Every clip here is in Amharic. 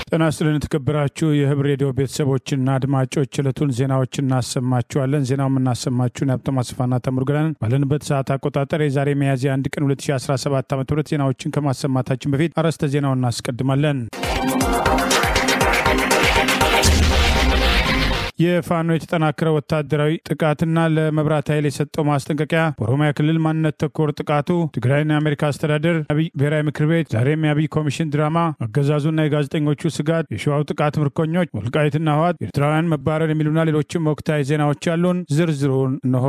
ጤና ይስጥልን ተከብራችሁ የህብር ሬዲዮ ቤተሰቦችና አድማጮች ዕለቱን ዜናዎችን እናሰማችኋለን። ዜናውን እናሰማችሁ ሀብታሙ አስፋና ተምሩገላን ባለንበት ሰዓት አቆጣጠር የዛሬ ሚያዝያ 1 ቀን 2017 ዓ.ም ዜናዎችን ከማሰማታችን በፊት አርዕስተ ዜናውን እናስቀድማለን። የፋኖ የተጠናከረ ወታደራዊ ጥቃትና ለመብራት ኃይል የሰጠው ማስጠንቀቂያ በኦሮሚያ ክልል ማንነት ተኮር ጥቃቱ ትግራይና የአሜሪካ አስተዳደር ብሔራዊ ምክር ቤት ዛሬም የአብይ ኮሚሽን ድራማ አገዛዙና የጋዜጠኞቹ ስጋት የሸዋው ጥቃት ምርኮኞች ወልቃይትና ህወሓት ኤርትራውያን መባረር የሚሉና ሌሎችም ወቅታዊ ዜናዎች አሉን። ዝርዝሩን እንሆ።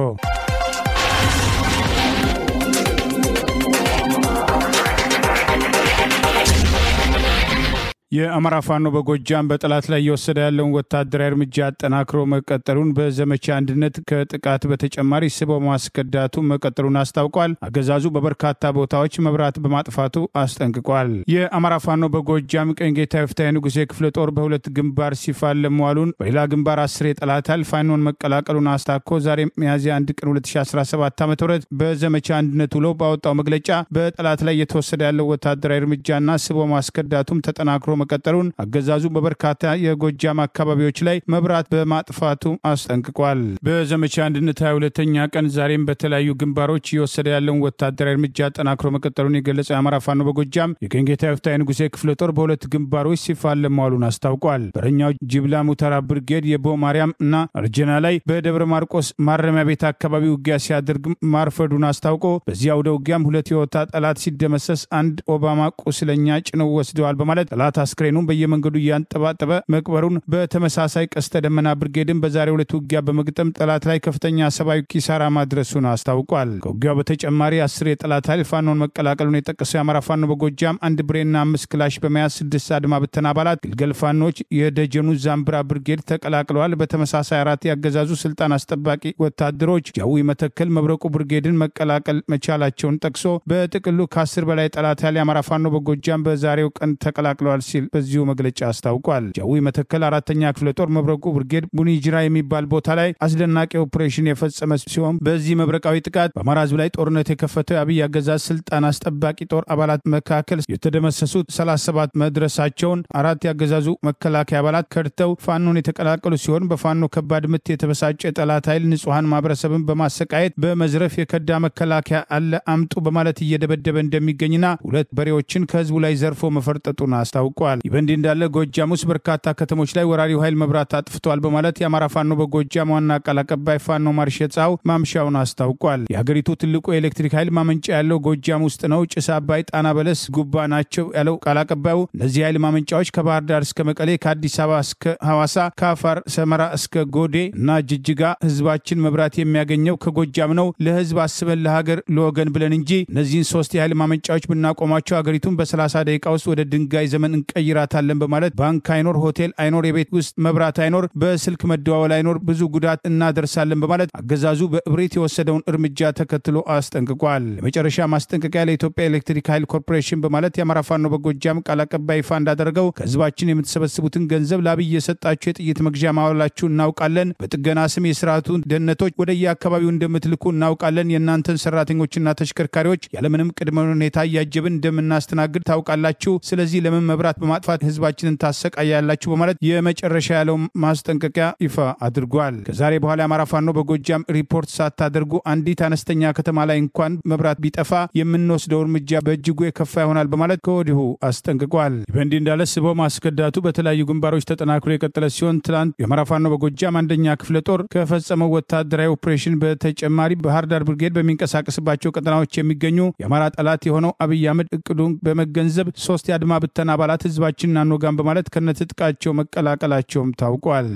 የአማራ ፋኖ በጎጃም በጠላት ላይ እየወሰደ ያለውን ወታደራዊ እርምጃ አጠናክሮ መቀጠሉን በዘመቻ አንድነት ከጥቃት በተጨማሪ ስቦ ማስከዳቱ መቀጠሉን አስታውቋል። አገዛዙ በበርካታ ቦታዎች መብራት በማጥፋቱ አስጠንቅቋል። የአማራ ፋኖ በጎጃም ቀኝጌታ ይፍታዬ ንጉሴ ክፍለ ጦር በሁለት ግንባር ሲፋለም መዋሉን በሌላ ግንባር 10 የጠላት ኃይል ፋኖን መቀላቀሉን አስታኮ ዛሬ ሚያዝያ 1 ቀን 2017 ዓ.ም በዘመቻ አንድነት ውሎ ባወጣው መግለጫ በጠላት ላይ እየተወሰደ ያለው ወታደራዊ እርምጃና ስቦ ማስከዳቱም ተጠናክሮ መቀጠሉን አገዛዙ በበርካታ የጎጃም አካባቢዎች ላይ መብራት በማጥፋቱ አስጠንቅቋል። በዘመቻ አንድነት 22ኛ ቀን ዛሬም በተለያዩ ግንባሮች እየወሰደ ያለውን ወታደራዊ እርምጃ አጠናክሮ መቀጠሉን የገለጸው የአማራ ፋኖ በጎጃም የቀኝጌታ ይፍታዬ ንጉሴ ክፍለ ጦር በሁለት ግንባሮች ሲፋለም መዋሉን አስታውቋል። በረኛው ጅብላ ሙተራ ብርጌድ የቦ ማርያም እና አርጀና ላይ በደብረ ማርቆስ ማረሚያ ቤት አካባቢ ውጊያ ሲያደርግ ማርፈዱን አስታውቆ በዚያ ወደ ውጊያም ሁለት የወጣ ጠላት ሲደመሰስ አንድ ኦባማ ቁስለኛ ጭነው ወስደዋል በማለት ጠላት አስክሬኑን በየመንገዱ ያንጠባጠበ መቅበሩን በተመሳሳይ ቀስተ ደመና ብርጌድን በዛሬው ዕለት ውጊያ በመግጠም ጠላት ላይ ከፍተኛ ሰብአዊ ኪሳራ ማድረሱን አስታውቋል። ከውጊያው በተጨማሪ 10 የጠላት ኃይል ፋኖን መቀላቀሉን የጠቀሰው የአማራ ፋኖ በጎጃም 1 ብሬና 5 ክላሽ በመያዝ 6 አድማ ብተና አባላት ግልገል ፋኖች የደጀኑ ዛምብራ ብርጌድ ተቀላቅለዋል። በተመሳሳይ 4 ያገዛዙ ስልጣን አስጠባቂ ወታደሮች ጃዊ መተከል መብረቁ ብርጌድን መቀላቀል መቻላቸውን ጠቅሶ በጥቅሉ ከ10 በላይ ጠላት ኃይል የአማራ ፋኖ በጎጃም በዛሬው ቀን ተቀላቅለዋል ሲል በዚሁ መግለጫ አስታውቋል። ጃዊ መተከል 4ኛ ክፍለ ጦር መብረቁ ብርጌድ ቡኒጅራ የሚባል ቦታ ላይ አስደናቂ ኦፕሬሽን የፈጸመ ሲሆን በዚህ መብረቃዊ ጥቃት በአማራ ሕዝብ ላይ ጦርነት የከፈተው የአብይ አገዛዝ ስልጣን አስጠባቂ ጦር አባላት መካከል የተደመሰሱት 37 መድረሳቸውን 4 ያገዛዙ መከላከያ አባላት ከድተው ፋኖን የተቀላቀሉ ሲሆን በፋኖ ከባድ ምት የተበሳጨ ጠላት ኃይል ንጹሃን ማህበረሰብን በማሰቃየት በመዝረፍ የከዳ መከላከያ አለ አምጡ በማለት እየደበደበ እንደሚገኝና 2 በሬዎችን ከህዝቡ ላይ ዘርፎ መፈርጠጡን አስታውቋል። በእንዲህ እንዳለ ጎጃም ውስጥ በርካታ ከተሞች ላይ ወራሪው ኃይል መብራት አጥፍቷል በማለት የአማራ ፋኖ በጎጃም ዋና ቃል አቀባይ ፋኖ ማርሸጻው ማምሻውን አስታውቋል። የሀገሪቱ ትልቁ የኤሌክትሪክ ኃይል ማመንጫ ያለው ጎጃም ውስጥ ነው። ጭስ አባይ፣ ጣና በለስ፣ ጉባ ናቸው ያለው ቃል አቀባዩ እነዚህ ኃይል ማመንጫዎች ከባህር ዳር እስከ መቀሌ፣ ከአዲስ አበባ እስከ ሐዋሳ፣ ከአፋር ሰመራ እስከ ጎዴ እና ጅጅጋ ህዝባችን መብራት የሚያገኘው ከጎጃም ነው። ለህዝብ አስበን ለሀገር ለወገን ብለን እንጂ እነዚህን 3 የኃይል ማመንጫዎች ብናቆማቸው ሀገሪቱን በ30 ደቂቃ ውስጥ ወደ ድንጋይ ዘመን እንቀይራታለን በማለት ባንክ አይኖር፣ ሆቴል አይኖር፣ የቤት ውስጥ መብራት አይኖር፣ በስልክ መደዋወል አይኖር፣ ብዙ ጉዳት እናደርሳለን በማለት አገዛዙ በእብሪት የወሰደውን እርምጃ ተከትሎ አስጠንቅቋል። የመጨረሻ ማስጠንቀቂያ ለኢትዮጵያ ኤሌክትሪክ ኃይል ኮርፖሬሽን በማለት የአማራ ፋኖ በጎጃም ቃል አቀባይ ይፋ እንዳደረገው ከህዝባችን የምትሰበስቡትን ገንዘብ ለአብይ የሰጣችሁ የጥይት መግዣ ማዋላችሁ እናውቃለን። በጥገና ስም የስርዓቱን ደህንነቶች ወደ የአካባቢው እንደምትልኩ እናውቃለን። የእናንተን ሰራተኞችና ተሽከርካሪዎች ያለምንም ቅድመ ሁኔታ እያጀብን እንደምናስተናግድ ታውቃላችሁ። ስለዚህ ለምን መብራት በማጥፋት ህዝባችንን ታሰቃያላችሁ በማለት የመጨረሻ ያለው ማስጠንቀቂያ ይፋ አድርጓል። ከዛሬ በኋላ የአማራ ፋኖ በጎጃም ሪፖርት ሳታደርጉ አንዲት አነስተኛ ከተማ ላይ እንኳን መብራት ቢጠፋ የምንወስደው እርምጃ በእጅጉ የከፋ ይሆናል በማለት ከወዲሁ አስጠንቅቋል። በእንዲህ እንዳለ ስቦ ማስከዳቱ በተለያዩ ግንባሮች ተጠናክሮ የቀጠለ ሲሆን ትላንት የአማራ ፋኖ በጎጃም 1ኛ ክፍለ ጦር ከፈጸመው ወታደራዊ ኦፕሬሽን በተጨማሪ ባህር ዳር ብርጌድ በሚንቀሳቀስባቸው ቀጠናዎች የሚገኙ የአማራ ጠላት የሆነው አብይ አህመድ እቅዱን በመገንዘብ 3 የአድማ ብተና አባላት ህዝባችንን አንወጋም በማለት ከነትጥቃቸው መቀላቀላቸውም ታውቋል።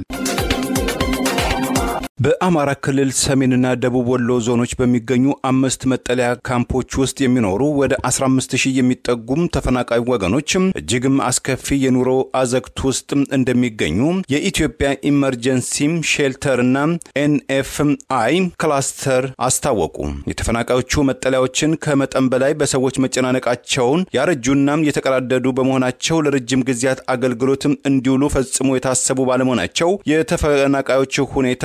በአማራ ክልል ሰሜንና ደቡብ ወሎ ዞኖች በሚገኙ 5 መጠለያ ካምፖች ውስጥ የሚኖሩ ወደ 15000 የሚጠጉም ተፈናቃይ ወገኖች እጅግም አስከፊ የኑሮ አዘቅት ውስጥ እንደሚገኙ የኢትዮጵያ ኢመርጀንሲ ሼልተርና ኤንኤፍአይ ክላስተር አስታወቁ። የተፈናቃዮቹ መጠለያዎችን ከመጠን በላይ በሰዎች መጨናነቃቸውን ያረጁና የተቀራደዱ በመሆናቸው ለረጅም ጊዜያት አገልግሎት እንዲውሉ ፈጽሞ የታሰቡ ባለመሆናቸው የተፈናቃዮቹ ሁኔታ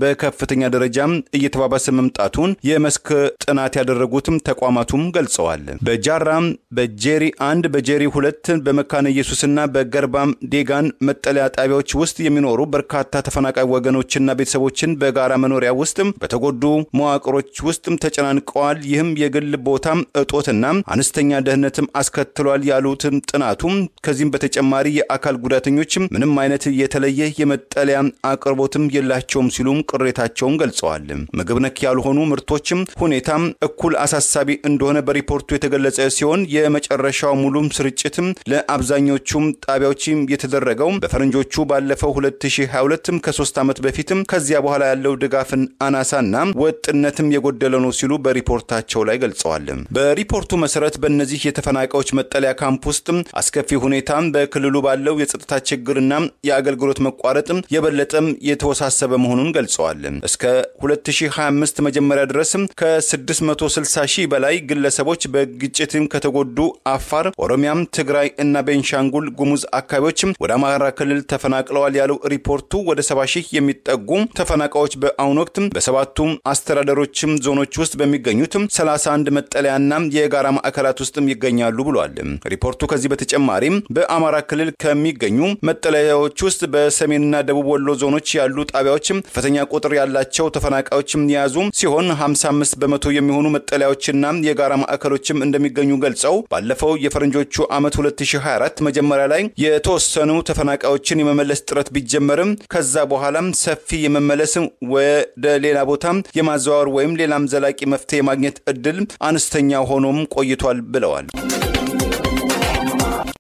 በከፍተኛ ደረጃ እየተባባሰ መምጣቱን የመስክ ጥናት ያደረጉትም ተቋማቱም ገልጸዋል። በጃራም በጄሪ 1 በጄሪ 2 በመካነ ኢየሱስና በገርባም ዴጋን መጠለያ ጣቢያዎች ውስጥ የሚኖሩ በርካታ ተፈናቃይ ወገኖችና ቤተሰቦችን በጋራ መኖሪያ ውስጥ በተጎዱ መዋቅሮች ውስጥ ተጨናንቀዋል። ይህም የግል ቦታም እጦትና አነስተኛ ደህንነትም አስከትሏል ያሉትም ጥናቱም ከዚህም በተጨማሪ የአካል ጉዳተኞች ምንም አይነት የተለየ የመጠለያ አቅርቦትም የላቸውም ሲሉም ቅሬታቸውን ገልጸዋል። ምግብ ነክ ያልሆኑ ምርቶችም ሁኔታም እኩል አሳሳቢ እንደሆነ በሪፖርቱ የተገለጸ ሲሆን የመጨረሻው ሙሉም ስርጭትም ለአብዛኞቹም ጣቢያዎች የተደረገው በፈረንጆቹ ባለፈው 2022 ከ3 ዓመት በፊትም ከዚያ በኋላ ያለው ድጋፍን አናሳና ወጥነትም የጎደለ ነው ሲሉ በሪፖርታቸው ላይ ገልጸዋል። በሪፖርቱ መሰረት በእነዚህ የተፈናቃዮች መጠለያ ካምፕ ውስጥ አስከፊ ሁኔታም በክልሉ ባለው የጸጥታ ችግርና የአገልግሎት መቋረጥ የበለጠም የተወሳሰበ መሆኑን ገልጸዋል። እስከ 2025 መጀመሪያ ድረስ ከ660 ሺህ በላይ ግለሰቦች በግጭትም ከተጎዱ አፋር፣ ኦሮሚያ፣ ትግራይ እና ቤንሻንጉል ጉሙዝ አካባቢዎች ወደ አማራ ክልል ተፈናቅለዋል ያለው ሪፖርቱ ወደ 70 ሺህ የሚጠጉ ተፈናቃዮች በአሁኑ ወቅት በሰባቱም አስተዳደሮችም ዞኖች ውስጥ በሚገኙት 31 መጠለያና የጋራ ማዕከላት ውስጥም ይገኛሉ ብሏል። ሪፖርቱ ከዚህ በተጨማሪም በአማራ ክልል ከሚገኙ መጠለያዎች ውስጥ በሰሜንና ደቡብ ወሎ ዞኖች ያሉ ጣቢያዎች ከፍተኛ ቁጥር ያላቸው ተፈናቃዮችም የያዙ ሲሆን 55 በመቶ የሚሆኑ መጠለያዎችና የጋራ ማዕከሎችም እንደሚገኙ ገልጸው ባለፈው የፈረንጆቹ ዓመት 2024 መጀመሪያ ላይ የተወሰኑ ተፈናቃዮችን የመመለስ ጥረት ቢጀመርም ከዛ በኋላም ሰፊ የመመለስ ወደ ሌላ ቦታ የማዘዋወር ወይም ሌላም ዘላቂ መፍትሄ ማግኘት እድል አነስተኛ ሆኖም ቆይቷል ብለዋል።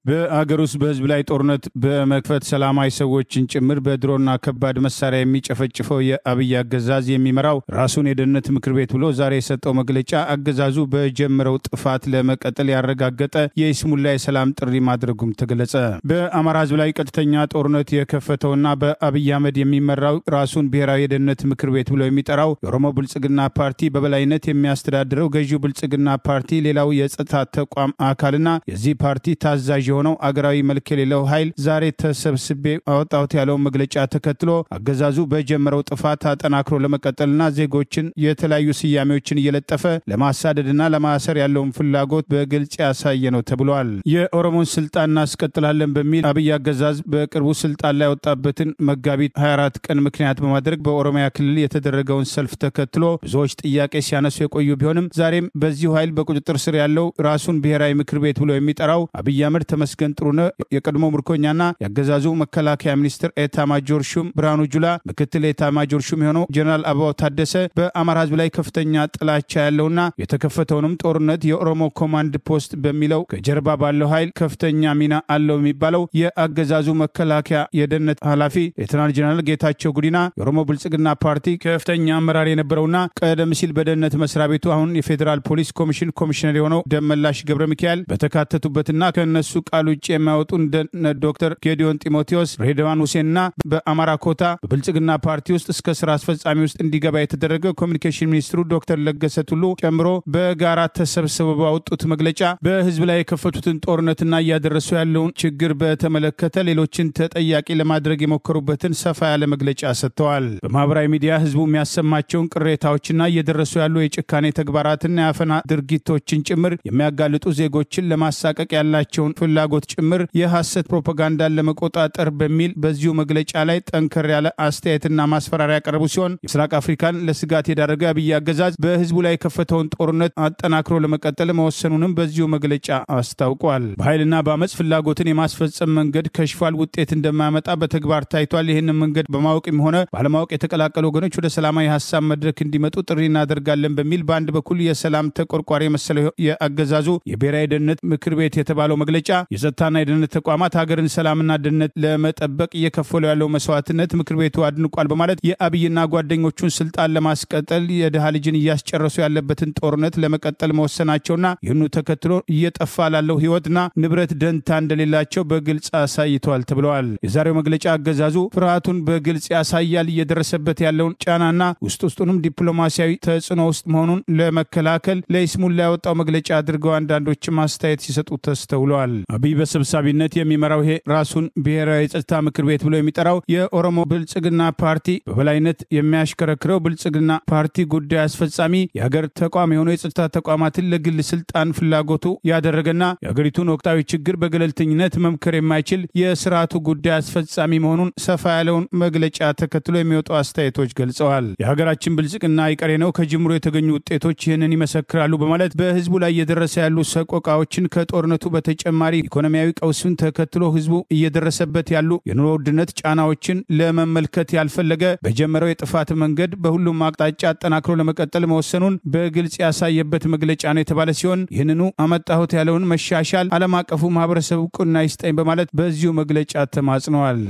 በአገር ውስጥ በህዝብ ላይ ጦርነት በመክፈት ሰላማዊ ሰዎችን ጭምር በድሮና ከባድ መሳሪያ የሚጨፈጭፈው የአብይ አገዛዝ የሚመራው ራሱን የደህንነት ምክር ቤት ብሎ ዛሬ የሰጠው መግለጫ አገዛዙ በጀመረው ጥፋት ለመቀጠል ያረጋገጠ የይስሙላ የሰላም ጥሪ ማድረጉም ተገለጸ። በአማራ ህዝብ ላይ ቀጥተኛ ጦርነት የከፈተውና በአብይ አህመድ የሚመራው ራሱን ብሔራዊ የደህንነት ምክር ቤት ብሎ የሚጠራው የኦሮሞ ብልጽግና ፓርቲ በበላይነት የሚያስተዳድረው ገዢው ብልጽግና ፓርቲ ሌላው የጸጥታ ተቋም አካልና የዚህ ፓርቲ ታዛዥ የሆነው አገራዊ መልክ የሌለው ኃይል ዛሬ ተሰብስቤ አወጣሁት ያለው መግለጫ ተከትሎ አገዛዙ በጀመረው ጥፋት አጠናክሮ ለመቀጠልና ዜጎችን የተለያዩ ስያሜዎችን እየለጠፈ ለማሳደድና ለማሰር ያለውን ፍላጎት በግልጽ ያሳየ ነው ተብሏል። የኦሮሞን ስልጣን እናስቀጥላለን በሚል አብይ አገዛዝ በቅርቡ ስልጣን ላይ ወጣበትን መጋቢት 24 ቀን ምክንያት በማድረግ በኦሮሚያ ክልል የተደረገውን ሰልፍ ተከትሎ ብዙዎች ጥያቄ ሲያነሱ የቆዩ ቢሆንም ዛሬም በዚሁ ኃይል በቁጥጥር ስር ያለው ራሱን ብሔራዊ ምክር ቤት ብሎ የሚጠራው አብይ አህመድ ተመስገን ጥሩነህ የቀድሞ ምርኮኛና ያገዛዙ መከላከያ ሚኒስትር ኤታ ማጆር ሹም ብርሃኑ ጁላ ምክትል ኤታ ማጆር ሹም የሆነው ጀነራል አበባው ታደሰ በአማራ ህዝብ ላይ ከፍተኛ ጥላቻ ያለውና የተከፈተውንም ጦርነት የኦሮሞ ኮማንድ ፖስት በሚለው ከጀርባ ባለው ኃይል ከፍተኛ ሚና አለው የሚባለው የአገዛዙ መከላከያ የደህንነት ኃላፊ ሌተናንት ጀነራል ጌታቸው ጉዲና የኦሮሞ ብልጽግና ፓርቲ ከፍተኛ አመራር የነበረውና ቀደም ሲል በደህንነት መስሪያ ቤቱ አሁን የፌዴራል ፖሊስ ኮሚሽን ኮሚሽነር የሆነው ደመላሽ ገብረ ሚካኤል በተካተቱበትና ከነሱ ቃል ውጭ የማይወጡ እንደ ዶክተር ጌዲዮን ጢሞቴዎስ፣ ሬድዋን ሁሴንና በአማራ ኮታ በብልጽግና ፓርቲ ውስጥ እስከ ስራ አስፈጻሚ ውስጥ እንዲገባ የተደረገው ኮሚኒኬሽን ሚኒስትሩ ዶክተር ለገሰ ቱሉ ጨምሮ በጋራ ተሰብስበው ባወጡት መግለጫ በህዝብ ላይ የከፈቱትን ጦርነትና እያደረሱ ያለውን ችግር በተመለከተ ሌሎችን ተጠያቂ ለማድረግ የሞከሩበትን ሰፋ ያለ መግለጫ ሰጥተዋል። በማህበራዊ ሚዲያ ህዝቡ የሚያሰማቸውን ቅሬታዎችና እየደረሱ ያሉ የጭካኔ ተግባራትና የአፈና ድርጊቶችን ጭምር የሚያጋልጡ ዜጎችን ለማሳቀቅ ያላቸውን ፍላጎት ጭምር የሐሰት ፕሮፓጋንዳን ለመቆጣጠር በሚል በዚሁ መግለጫ ላይ ጠንከር ያለ አስተያየትና ማስፈራሪያ ያቀረቡ ሲሆን የምስራቅ አፍሪካን ለስጋት የዳረገ አብይ አገዛዝ በህዝቡ ላይ የከፈተውን ጦርነት አጠናክሮ ለመቀጠል መወሰኑንም በዚሁ መግለጫ አስታውቋል። በኃይልና በአመጽ ፍላጎትን የማስፈጸም መንገድ ከሽፏል፣ ውጤት እንደማያመጣ በተግባር ታይቷል። ይህንን መንገድ በማወቅም ሆነ ባለማወቅ የተቀላቀሉ ወገኖች ወደ ሰላማዊ ሐሳብ መድረክ እንዲመጡ ጥሪ እናደርጋለን በሚል በአንድ በኩል የሰላም ተቆርቋሪ መሰለው የአገዛዙ የብሔራዊ ደህንነት ምክር ቤት የተባለው መግለጫ የጸጥታና የደህንነት ተቋማት ሀገርን ሰላምና ደህንነት ለመጠበቅ እየከፈሉ ያለው መስዋዕትነት ምክር ቤቱ አድንቋል በማለት የአብይና ጓደኞቹን ስልጣን ለማስቀጠል የደሃ ልጅን እያስጨረሱ ያለበትን ጦርነት ለመቀጠል መወሰናቸውና ይህኑ ተከትሎ እየጠፋ ላለው ህይወትና ንብረት ደንታ እንደሌላቸው በግልጽ አሳይቷል ተብለዋል። የዛሬው መግለጫ አገዛዙ ፍርሃቱን በግልጽ ያሳያል። እየደረሰበት ያለውን ጫናና ውስጡንም ዲፕሎማሲያዊ ተጽዕኖ ውስጥ መሆኑን ለመከላከል ለይስሙላ ያወጣው መግለጫ አድርገው አንዳንዶች ማስተያየት ሲሰጡ ተስተውለዋል። አብይ በሰብሳቢነት የሚመራው ይሄ ራሱን ብሔራዊ የጸጥታ ምክር ቤት ብሎ የሚጠራው የኦሮሞ ብልጽግና ፓርቲ በበላይነት የሚያሽከረክረው ብልጽግና ፓርቲ ጉዳይ አስፈጻሚ የሀገር ተቋም የሆነው የጸጥታ ተቋማትን ለግል ስልጣን ፍላጎቱ ያደረገና የሀገሪቱን ወቅታዊ ችግር በገለልተኝነት መምከር የማይችል የስርዓቱ ጉዳይ አስፈጻሚ መሆኑን ሰፋ ያለውን መግለጫ ተከትሎ የሚወጡ አስተያየቶች ገልጸዋል። የሀገራችን ብልጽግና አይቀሬ ነው፣ ከጅምሮ የተገኙ ውጤቶች ይህንን ይመሰክራሉ በማለት በህዝቡ ላይ እየደረሰ ያሉ ሰቆቃዎችን ከጦርነቱ በተጨማሪ ኢኮኖሚያዊ ቀውስን ተከትሎ ህዝቡ እየደረሰበት ያሉ የኑሮ ውድነት ጫናዎችን ለመመልከት ያልፈለገ በጀመረው የጥፋት መንገድ በሁሉም አቅጣጫ አጠናክሮ ለመቀጠል መወሰኑን በግልጽ ያሳየበት መግለጫ ነው የተባለ ሲሆን ይህንኑ አመጣሁት ያለውን መሻሻል ዓለም አቀፉ ማህበረሰብ እውቅና ይስጠኝ በማለት በዚሁ መግለጫ ተማጽነዋል።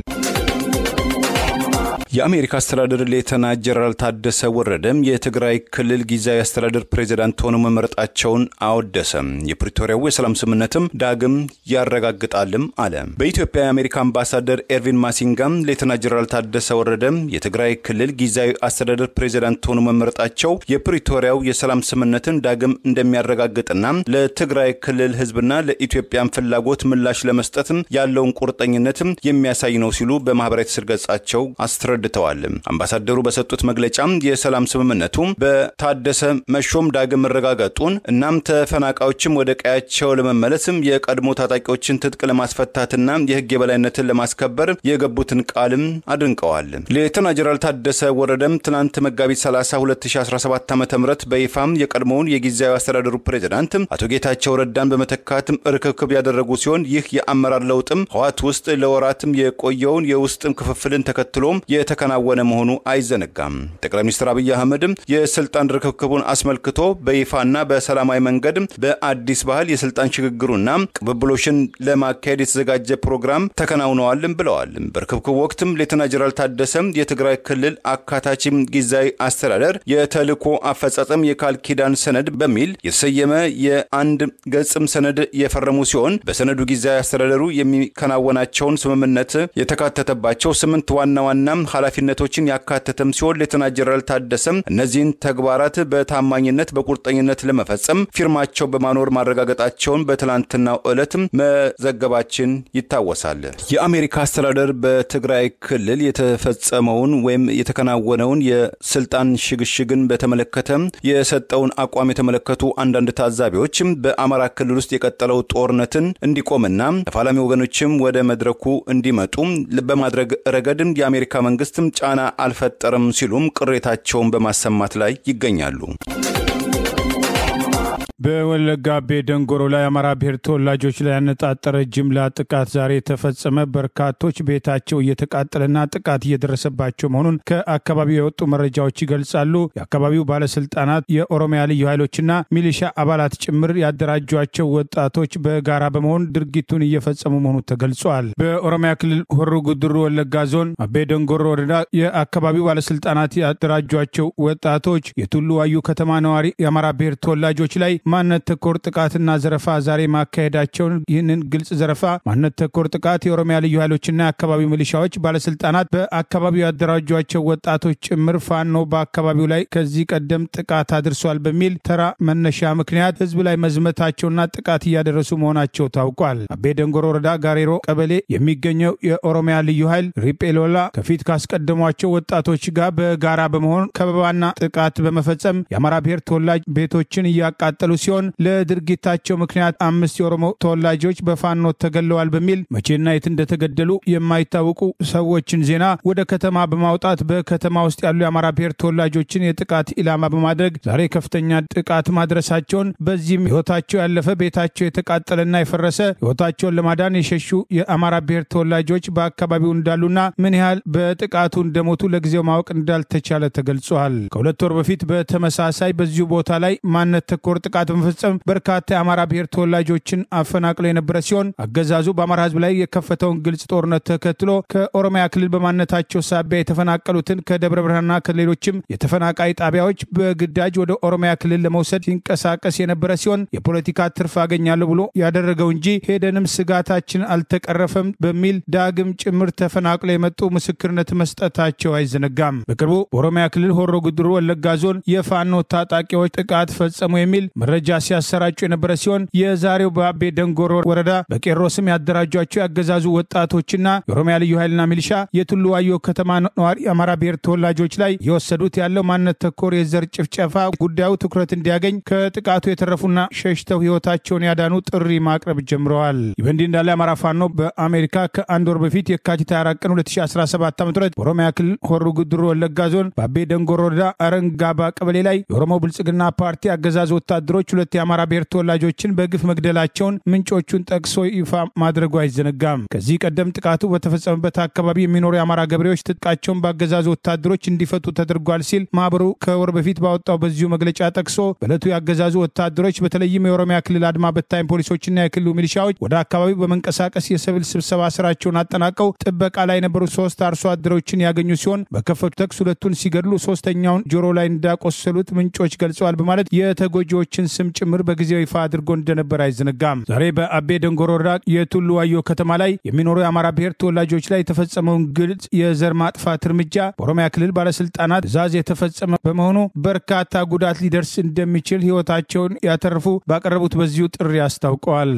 የአሜሪካ አስተዳደር ሌተና ጀነራል ታደሰ ወረደም የትግራይ ክልል ጊዜያዊ አስተዳደር ፕሬዝዳንት ሆነው መመረጣቸውን አወደሰ። የፕሪቶሪያው የሰላም ስምምነትም ዳግም ያረጋግጣልም አለ። በኢትዮጵያ የአሜሪካ አምባሳደር ኤርቪን ማሲንጋም ሌተና ጀነራል ታደሰ ወረደም የትግራይ ክልል ጊዜያዊ አስተዳደር ፕሬዝዳንት ሆነው መመረጣቸው የፕሪቶሪያው የሰላም ስምምነትን ዳግም እንደሚያረጋግጥና ለትግራይ ክልል ህዝብና ለኢትዮጵያን ፍላጎት ምላሽ ለመስጠት ያለውን ቁርጠኝነት የሚያሳይ ነው ሲሉ በማህበራዊ ትስስር ገጻቸው አስተዳደሩ አምባሳደሩ በሰጡት መግለጫ የሰላም ስምምነቱ በታደሰ መሾም ዳግም መረጋጋጡን እናም ተፈናቃዮችም ወደ ቀያቸው ለመመለስም የቀድሞ ታጣቂዎችን ትጥቅ ለማስፈታትና የህግ የበላይነትን ለማስከበር የገቡትን ቃልም አድንቀዋል። ሌተና ጀነራል ታደሰ ወረደም ትናንት መጋቢት 30 2017 ዓ.ም በይፋም የቀድሞውን የጊዜያዊ አስተዳደሩ ፕሬዝዳንት አቶ ጌታቸው ረዳን በመተካትም ርክክብ ያደረጉ ሲሆን ይህ የአመራር ለውጥም ህወሓት ውስጥ ለወራትም የቆየውን የውስጥም ክፍፍልን ተከትሎ የተከናወነ መሆኑ አይዘነጋም። ጠቅላይ ሚኒስትር አብይ አህመድም የስልጣን ርክክቡን አስመልክቶ በይፋና በሰላማዊ መንገድ በአዲስ ባህል የስልጣን ሽግግሩና ቅብብሎሽን ለማካሄድ የተዘጋጀ ፕሮግራም ተከናውነዋልም ብለዋል። በርክክቡ ወቅትም ሌተና ጀነራል ታደሰ የትግራይ ክልል አካታች ጊዜያዊ አስተዳደር የተልዕኮ አፈጻጸም የቃል ኪዳን ሰነድ በሚል የተሰየመ የአንድ ገጽም ሰነድ የፈረሙ ሲሆን በሰነዱ ጊዜያዊ አስተዳደሩ የሚከናወናቸውን ስምምነት የተካተተባቸው 8 ዋና ኃላፊነቶችን ያካተተም ሲሆን ሌተና ጀነራል ታደሰም እነዚህን ተግባራት በታማኝነት በቁርጠኝነት ለመፈጸም ፊርማቸው በማኖር ማረጋገጣቸውን በትላንትናው ዕለት መዘገባችን ይታወሳል። የአሜሪካ አስተዳደር በትግራይ ክልል የተፈጸመውን ወይም የተከናወነውን የስልጣን ሽግሽግን በተመለከተ የሰጠውን አቋም የተመለከቱ አንዳንድ ታዛቢዎች በአማራ ክልል ውስጥ የቀጠለው ጦርነትን እንዲቆምና ተፋላሚ ወገኖችም ወደ መድረኩ እንዲመጡ በማድረግ ረገድ የአሜሪካ መንግስትም ጫና አልፈጠረም ሲሉም ቅሬታቸውን በማሰማት ላይ ይገኛሉ። በወለጋ ቤደንጎሮ ላይ አማራ ብሔር ተወላጆች ላይ ያነጣጠረ ጅምላ ጥቃት ዛሬ ተፈጸመ። በርካቶች ቤታቸው እየተቃጠለና ጥቃት እየደረሰባቸው መሆኑን ከአካባቢው የወጡ መረጃዎች ይገልጻሉ። የአካባቢው ባለስልጣናት የኦሮሚያ ልዩ ኃይሎችና ሚሊሻ አባላት ጭምር ያደራጇቸው ወጣቶች በጋራ በመሆን ድርጊቱን እየፈጸሙ መሆኑ ተገልጿል። በኦሮሚያ ክልል ሆሮ ጉድሩ ወለጋ ዞን ቤደንጎሮ ወረዳ የአካባቢው ባለስልጣናት ያደራጇቸው ወጣቶች የቱሉ ዋዩ ከተማ ነዋሪ የአማራ ብሔር ተወላጆች ላይ ማንነት ተኮር ጥቃትና ዘረፋ ዛሬ ማካሄዳቸውን ይህንን ግልጽ ዘረፋ ማንነት ተኮር ጥቃት የኦሮሚያ ልዩ ኃይሎችና የአካባቢው ሚሊሻዎች ባለስልጣናት በአካባቢው ያደራጇቸው ወጣቶች ጭምር ፋኖ በአካባቢው ላይ ከዚህ ቀደም ጥቃት አድርሷል በሚል ተራ መነሻ ምክንያት ህዝብ ላይ መዝመታቸውና ጥቃት እያደረሱ መሆናቸው ታውቋል። ቤደንጎሮ ወረዳ ጋሬሮ ቀበሌ የሚገኘው የኦሮሚያ ልዩ ኃይል ሪጴሎላ ከፊት ካስቀደሟቸው ወጣቶች ጋር በጋራ በመሆን ከበባና ጥቃት በመፈጸም የአማራ ብሔር ተወላጅ ቤቶችን እያቃጠሉ ሲሆን ለድርጊታቸው ምክንያት 5 የኦሮሞ ተወላጆች በፋኖ ተገለዋል በሚል መቼና የት እንደተገደሉ የማይታወቁ ሰዎችን ዜና ወደ ከተማ በማውጣት በከተማ ውስጥ ያሉ የአማራ ብሔር ተወላጆችን የጥቃት ኢላማ በማድረግ ዛሬ ከፍተኛ ጥቃት ማድረሳቸውን በዚህም ህይወታቸው ያለፈ ቤታቸው የተቃጠለና የፈረሰ ህይወታቸውን ለማዳን የሸሹ የአማራ ብሔር ተወላጆች በአካባቢው እንዳሉና ምን ያህል በጥቃቱ እንደሞቱ ለጊዜው ማወቅ እንዳልተቻለ ተገልጿል። ከሁለት ወር በፊት በተመሳሳይ በዚሁ ቦታ ላይ ማንነት ተኮር ጥቃት በመፈጸም በርካታ የአማራ ብሔር ተወላጆችን አፈናቅሎ የነበረ ሲሆን አገዛዙ በአማራ ህዝብ ላይ የከፈተውን ግልጽ ጦርነት ተከትሎ ከኦሮሚያ ክልል በማንነታቸው ሳቢያ የተፈናቀሉትን ከደብረ ብርሃንና ከሌሎችም የተፈናቃይ ጣቢያዎች በግዳጅ ወደ ኦሮሚያ ክልል ለመውሰድ ሲንቀሳቀስ የነበረ ሲሆን የፖለቲካ ትርፍ አገኛለሁ ብሎ ያደረገው እንጂ ሄደንም ስጋታችን አልተቀረፈም በሚል ዳግም ጭምር ተፈናቅሎ የመጡ ምስክርነት መስጠታቸው አይዘነጋም። በቅርቡ በኦሮሚያ ክልል ሆሮ ጉድሩ ወለጋ ዞን የፋኖ ታጣቂዎች ጥቃት ፈጸሙ የሚል መረጃ መረጃ ሲያሰራጩ የነበረ ሲሆን የዛሬው በአቤ ደንጎሮ ወረዳ በቄሮ ስም ያደራጇቸው ያገዛዙ ወጣቶችና የኦሮሚያ ልዩ ኃይልና ሚሊሻ የቱሉ ዋዮ ከተማ ነዋሪ የአማራ ብሔር ተወላጆች ላይ የወሰዱት ያለው ማንነት ተኮር የዘር ጭፍጨፋ ጉዳዩ ትኩረት እንዲያገኝ ከጥቃቱ የተረፉና ሸሽተው ህይወታቸውን ያዳኑ ጥሪ ማቅረብ ጀምረዋል። ይበንዲ እንዳለ አማራ ፋኖ በአሜሪካ ከአንድ ወር በፊት የካቲት 24 ቀን 2017 ዓ.ም በኦሮሚያ ክልል ሆሮ ጉድሩ ወለጋ ዞን በአቤ ደንጎሮ ወረዳ አረንጋባ ቀበሌ ላይ የኦሮሞ ብልጽግና ፓርቲ አገዛዝ ወታደሮች ሁለት የአማራ ብሔር ተወላጆችን በግፍ መግደላቸውን ምንጮቹን ጠቅሶ ይፋ ማድረጉ አይዘነጋም። ከዚህ ቀደም ጥቃቱ በተፈጸመበት አካባቢ የሚኖሩ የአማራ ገበሬዎች ትጥቃቸውን በአገዛዝ ወታደሮች እንዲፈቱ ተደርጓል ሲል ማህበሩ ከወር በፊት ባወጣው በዚሁ መግለጫ ጠቅሶ በዕለቱ ያገዛዙ ወታደሮች በተለይም የኦሮሚያ ክልል አድማ በታኝ ፖሊሶችና የክልሉ ሚሊሻዎች ወደ አካባቢው በመንቀሳቀስ የሰብል ስብሰባ ስራቸውን አጠናቀው ጥበቃ ላይ የነበሩ 3 አርሶ አደሮችን ያገኙ ሲሆን በከፈቱ ተኩስ ሁለቱን ሲገድሉ ሶስተኛውን ጆሮ ላይ እንዳቆሰሉት ምንጮች ገልጸዋል በማለት የተጎጂዎችን ስም ጭምር በጊዜው ይፋ አድርጎ እንደነበር አይዘነጋም። ዛሬ በአቤ ደንጎሮ ወረዳ የቱሉ ዋዮ ከተማ ላይ የሚኖሩ የአማራ ብሔር ተወላጆች ላይ የተፈጸመውን ግልጽ የዘር ማጥፋት እርምጃ በኦሮሚያ ክልል ባለስልጣናት ትዕዛዝ የተፈጸመ በመሆኑ በርካታ ጉዳት ሊደርስ እንደሚችል ህይወታቸውን ያተርፉ ባቀረቡት በዚሁ ጥሪ አስታውቀዋል።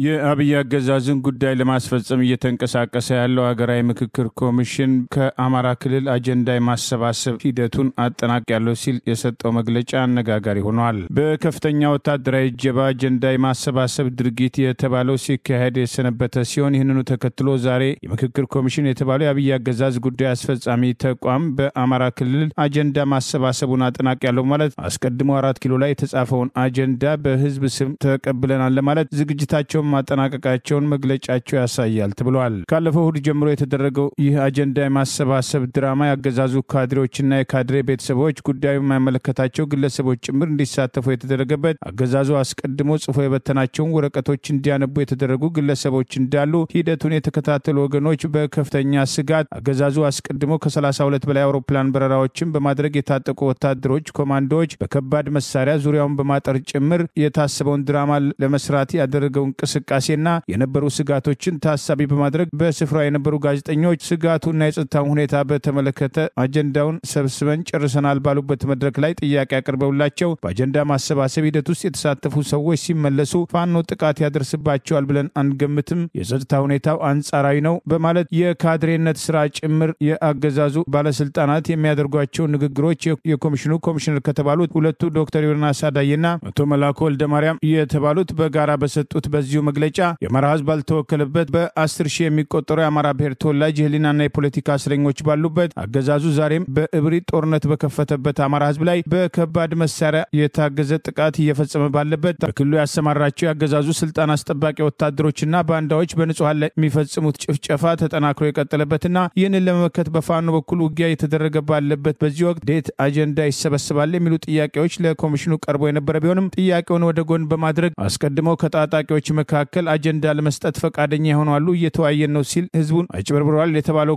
የአብይ አገዛዝን ጉዳይ ለማስፈጸም እየተንቀሳቀሰ ያለው ሀገራዊ ምክክር ኮሚሽን ከአማራ ክልል አጀንዳ የማሰባሰብ ሂደቱን አጠናቅ ያለው ሲል የሰጠው መግለጫ አነጋጋሪ ሆኗል። በከፍተኛ ወታደራዊ እጀባ አጀንዳ የማሰባሰብ ድርጊት የተባለው ሲካሄድ የሰነበተ ሲሆን ይህንኑ ተከትሎ ዛሬ የምክክር ኮሚሽን የተባለው የአብይ አገዛዝ ጉዳይ አስፈጻሚ ተቋም በአማራ ክልል አጀንዳ ማሰባሰቡን አጠናቅ ያለው ማለት አስቀድሞ 4 ኪሎ ላይ የተጻፈውን አጀንዳ በህዝብ ስም ተቀብለናል ለማለት ዝግጅታቸው ማጠናቀቃቸውን መግለጫቸው ያሳያል ተብሏል። ካለፈው እሁድ ጀምሮ የተደረገው ይህ አጀንዳ የማሰባሰብ ድራማ ያገዛዙ ካድሬዎችና የካድሬ ቤተሰቦች ጉዳዩ የማይመለከታቸው ግለሰቦች ጭምር እንዲሳተፉ የተደረገበት አገዛዙ አስቀድሞ ጽፎ የበተናቸውን ወረቀቶች እንዲያነቡ የተደረጉ ግለሰቦች እንዳሉ ሂደቱን የተከታተሉ ወገኖች በከፍተኛ ስጋት አገዛዙ አስቀድሞ ከ32 በላይ አውሮፕላን በረራዎችን በማድረግ የታጠቁ ወታደሮች ኮማንዶዎች በከባድ መሳሪያ ዙሪያውን በማጠር ጭምር የታሰበውን ድራማ ለመስራት ያደረገው እንቅስቃሴና የነበሩ ስጋቶችን ታሳቢ በማድረግ በስፍራ የነበሩ ጋዜጠኞች ስጋቱና የጸጥታውን ሁኔታ በተመለከተ አጀንዳውን ሰብስበን ጨርሰናል ባሉበት መድረክ ላይ ጥያቄ አቅርበውላቸው በአጀንዳ ማሰባሰብ ሂደት ውስጥ የተሳተፉ ሰዎች ሲመለሱ ፋኖ ጥቃት ያደርስባቸዋል ብለን አንገምትም፣ የጸጥታ ሁኔታው አንጻራዊ ነው በማለት የካድሬነት ስራ ጭምር የአገዛዙ ባለስልጣናት የሚያደርጓቸው ንግግሮች የኮሚሽኑ ኮሚሽነር ከተባሉት ሁለቱ ዶክተር ዮናስ አዳዬና አቶ መላኩ ወልደማርያም የተባሉት በጋራ በሰጡት በዚሁ መግለጫ የአማራ ህዝብ ባልተወከለበት በ10 ሺህ የሚቆጠሩ የአማራ ብሔር ተወላጅ የህሊናና የፖለቲካ እስረኞች ባሉበት አገዛዙ ዛሬም በእብሪት ጦርነት በከፈተበት አማራ ህዝብ ላይ በከባድ መሳሪያ የታገዘ ጥቃት እየፈጸመ ባለበት በክልሉ ያሰማራቸው ያገዛዙ ስልጣን አስጠባቂ ወታደሮችና ባንዳዎች በንጹሃን ላይ የሚፈጽሙት ጭፍጨፋ ተጠናክሮ የቀጠለበትና ይህንን ለመመከት በፋኖ በኩል ውጊያ የተደረገ ባለበት በዚህ ወቅት ዴት አጀንዳ ይሰበስባል የሚሉ ጥያቄዎች ለኮሚሽኑ ቀርቦ የነበረ ቢሆንም ጥያቄውን ወደ ጎን በማድረግ አስቀድመው ከታጣቂዎች መካከል አጀንዳ ለመስጠት ፈቃደኛ የሆነዋሉ እየተወያየን ነው ሲል ህዝቡን አጭበርብሯል የተባለው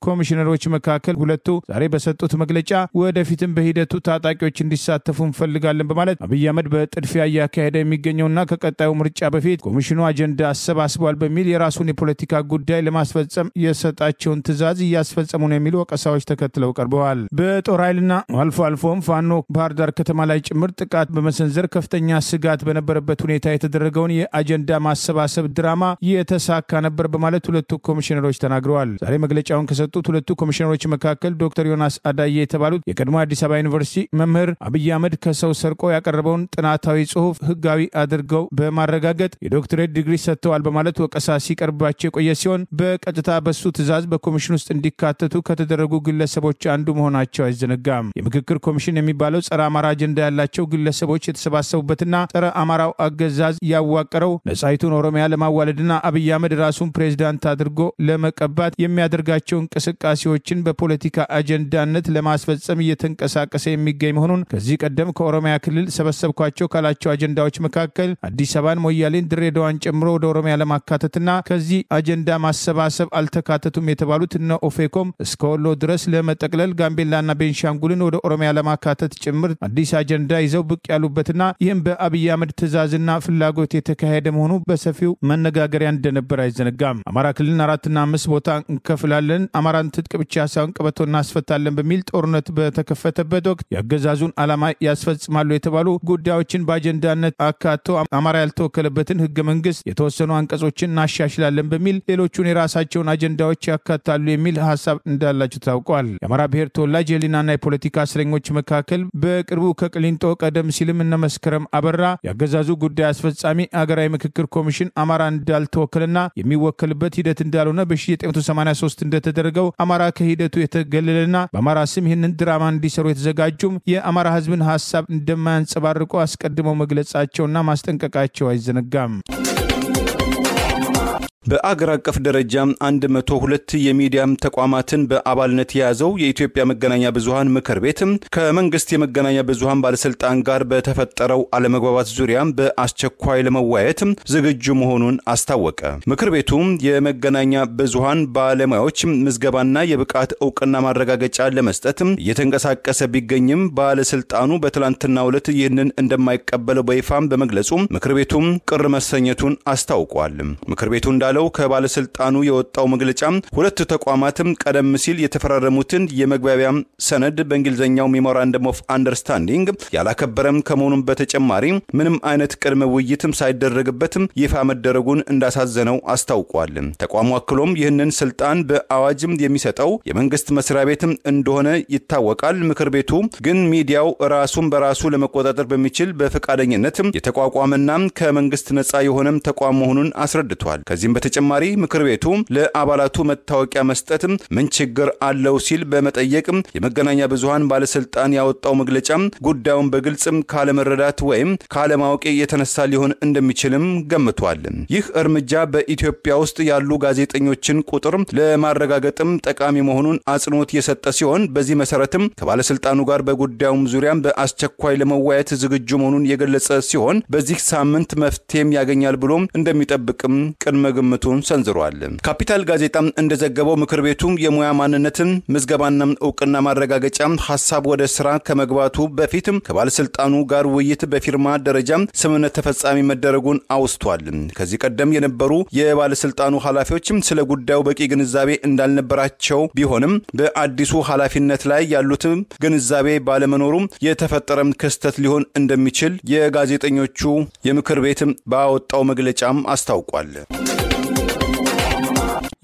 ኮሚሽነሮች መካከል ሁለቱ ዛሬ በሰጡት መግለጫ ወደፊትም በሂደቱ ታጣቂዎች እንዲሳተፉ እንፈልጋለን በማለት አብይ አህመድ በጥድፊያ እያካሄደ የሚገኘውና ከቀጣዩ ምርጫ በፊት ኮሚሽኑ አጀንዳ አሰባስቧል በሚል የራሱን የፖለቲካ ጉዳይ ለማስፈጸም የሰጣቸውን ትዕዛዝ እያስፈጸሙ ነው የሚሉ ወቀሳዎች ተከትለው ቀርበዋል። በጦር ኃይልና አልፎ አልፎም ፋኖ ባህር ዳር ከተማ ላይ ጭምር ጥቃት በመሰንዘር ከፍተኛ ስጋት በነበረበት ሁኔታ የተደረገውን የአጀንዳ ማሰባሰብ ድራማ የተሳካ ነበር በማለት ሁለቱ ኮሚሽነሮች ተናግረዋል። ዛሬ መግለጫውን ከሰጡት ሁለቱ ኮሚሽነሮች መካከል ዶክተር ዮናስ አዳዬ የተባሉት የቀድሞ አዲስ አበባ ዩኒቨርሲቲ መምህር አብይ አህመድ ከሰው ሰርቆ ያቀረበውን ጥናታዊ ጽሑፍ ህጋዊ አድርገው በማረጋገጥ የዶክትሬት ዲግሪ ሰጥተዋል በማለት ወቀሳ ሲቀርባቸው የቆየ ሲሆን በቀጥታ በሱ ትዕዛዝ በኮሚሽን ውስጥ እንዲካተቱ ከተደረጉ ግለሰቦች አንዱ መሆናቸው አይዘነጋም። የምክክር ኮሚሽን የሚባለው ጸረ አማራ አጀንዳ ያላቸው ግለሰቦች የተሰባሰቡበትና ጸረ አማራው አገዛዝ ያዋቀረው ነጻይቱን ኦሮሚያ ለማዋለድና አብይ አህመድ ራሱን ፕሬዝዳንት አድርጎ ለመቀባት የሚያደርጋቸው እንቅስቃሴዎችን በፖለቲካ አጀንዳነት ለማስፈጸም እየተንቀሳቀሰ የሚገኝ መሆኑን ከዚህ ቀደም ከኦሮሚያ ክልል ሰበሰብኳቸው ካላቸው አጀንዳዎች መካከል አዲስ አበባን፣ ሞያሌን፣ ድሬዳዋን ጨምሮ ወደ ኦሮሚያ ለማካተትና ከዚህ አጀንዳ ማሰባሰብ አልተካተቱም የተባሉት እነ ኦፌኮም እስከ ወሎ ድረስ ለመጠቅለል ጋምቤላና ቤንሻንጉልን ወደ ኦሮሚያ ለማካተት ጭምር አዲስ አጀንዳ ይዘው ብቅ ያሉበትና ይህም በአብይ አህመድ ትዕዛዝና ፍላጎት የተካሄደ መሆኑ መሆኑ በሰፊው መነጋገሪያ እንደነበር አይዘነጋም። አማራ ክልልን 4 እና 5 ቦታ እንከፍላለን፣ አማራን ትጥቅ ብቻ ሳይሆን ቀበቶ እናስፈታለን በሚል ጦርነት በተከፈተበት ወቅት ያገዛዙን ዓላማ ያስፈጽማሉ የተባሉ ጉዳዮችን በአጀንዳነት አካቶ አማራ ያልተወከለበትን ህገ መንግስት የተወሰኑ አንቀጾችን እናሻሽላለን በሚል ሌሎቹን የራሳቸውን አጀንዳዎች ያካታሉ የሚል ሐሳብ እንዳላቸው ታውቋል። የአማራ ብሔር ተወላጅ የህሊናና የፖለቲካ እስረኞች መካከል በቅርቡ ከቅሊንጦ ቀደም ሲልም እነ መስከረም አበራ ያገዛዙ ጉዳይ አስፈጻሚ አገራዊ ምክክር ኮሚሽን አማራ እንዳልተወከለና የሚወከልበት ሂደት እንዳልሆነ በ1983 እንደተደረገው አማራ ከሂደቱ የተገለለና በአማራ ስም ይህንን ድራማ እንዲሰሩ የተዘጋጁም የአማራ ህዝብን ሐሳብ እንደማያንጸባርቁ አስቀድመው መግለጻቸውና ማስጠንቀቃቸው አይዘነጋም። በአገር አቀፍ ደረጃ 102 የሚዲያ ተቋማትን በአባልነት የያዘው የኢትዮጵያ መገናኛ ብዙሃን ምክር ቤት ከመንግስት የመገናኛ ብዙሃን ባለስልጣን ጋር በተፈጠረው አለመግባባት ዙሪያ በአስቸኳይ ለመወያየት ዝግጁ መሆኑን አስታወቀ። ምክር ቤቱ የመገናኛ ብዙሃን ባለሙያዎች ምዝገባና የብቃት ዕውቅና ማረጋገጫ ለመስጠት እየተንቀሳቀሰ ቢገኝም ባለስልጣኑ በትላንትናው ዕለት ይህንን እንደማይቀበለው በይፋም በመግለጹ ምክር ቤቱ ቅር መሰኘቱን አስታውቋል። ምክር ቤቱ እንዳለው ከባለስልጣኑ የወጣው መግለጫ ሁለት ተቋማትም ቀደም ሲል የተፈራረሙትን የመግባቢያ ሰነድ በእንግሊዝኛው ሜሞራንደም ኦፍ አንደርስታንዲንግ ያላከበረም ከመሆኑም በተጨማሪ ምንም አይነት ቅድመ ውይይትም ሳይደረግበት ይፋ መደረጉን እንዳሳዘነው አስታውቋል። ተቋሙ አክሎም ይህንን ስልጣን በአዋጅ የሚሰጠው የመንግስት መስሪያ ቤት እንደሆነ ይታወቃል። ምክር ቤቱ ግን ሚዲያው ራሱን በራሱ ለመቆጣጠር በሚችል በፈቃደኝነት የተቋቋመና ከመንግስት ነፃ የሆነም ተቋም መሆኑን አስረድቷል። ከዚህም በተጨማሪ ምክር ቤቱ ለአባላቱ መታወቂያ መስጠት ምን ችግር አለው ሲል በመጠየቅ የመገናኛ ብዙሃን ባለስልጣን ያወጣው መግለጫ ጉዳዩን በግልጽ ካለመረዳት ወይም ካለማወቅ የተነሳ ሊሆን እንደሚችልም ገምቷል። ይህ እርምጃ በኢትዮጵያ ውስጥ ያሉ ጋዜጠኞችን ቁጥር ለማረጋገጥም ጠቃሚ መሆኑን አጽንኦት የሰጠ ሲሆን በዚህ መሰረትም ከባለስልጣኑ ጋር በጉዳዩም ዙሪያ በአስቸኳይ ለመወያየት ዝግጁ መሆኑን የገለጸ ሲሆን በዚህ ሳምንት መፍትሄም ያገኛል ብሎ እንደሚጠብቅም ቅድመ ግምቱን ሰንዝሯል። ካፒታል ጋዜጣ እንደዘገበው ምክር ቤቱ የሙያ ማንነትን ምዝገባና ዕውቅና ማረጋገጫ ሐሳብ ወደ ስራ ከመግባቱ በፊት ከባለስልጣኑ ጋር ውይይት በፊርማ ደረጃ ስምምነት ተፈጻሚ መደረጉን አውስቷል። ከዚህ ቀደም የነበሩ የባለስልጣኑ ኃላፊዎች ስለ ጉዳዩ በቂ ግንዛቤ እንዳልነበራቸው ቢሆንም በአዲሱ ኃላፊነት ላይ ያሉት ግንዛቤ ባለመኖሩ የተፈጠረም ክስተት ሊሆን እንደሚችል የጋዜጠኞቹ የምክር ቤት ባወጣው መግለጫም አስታውቋል።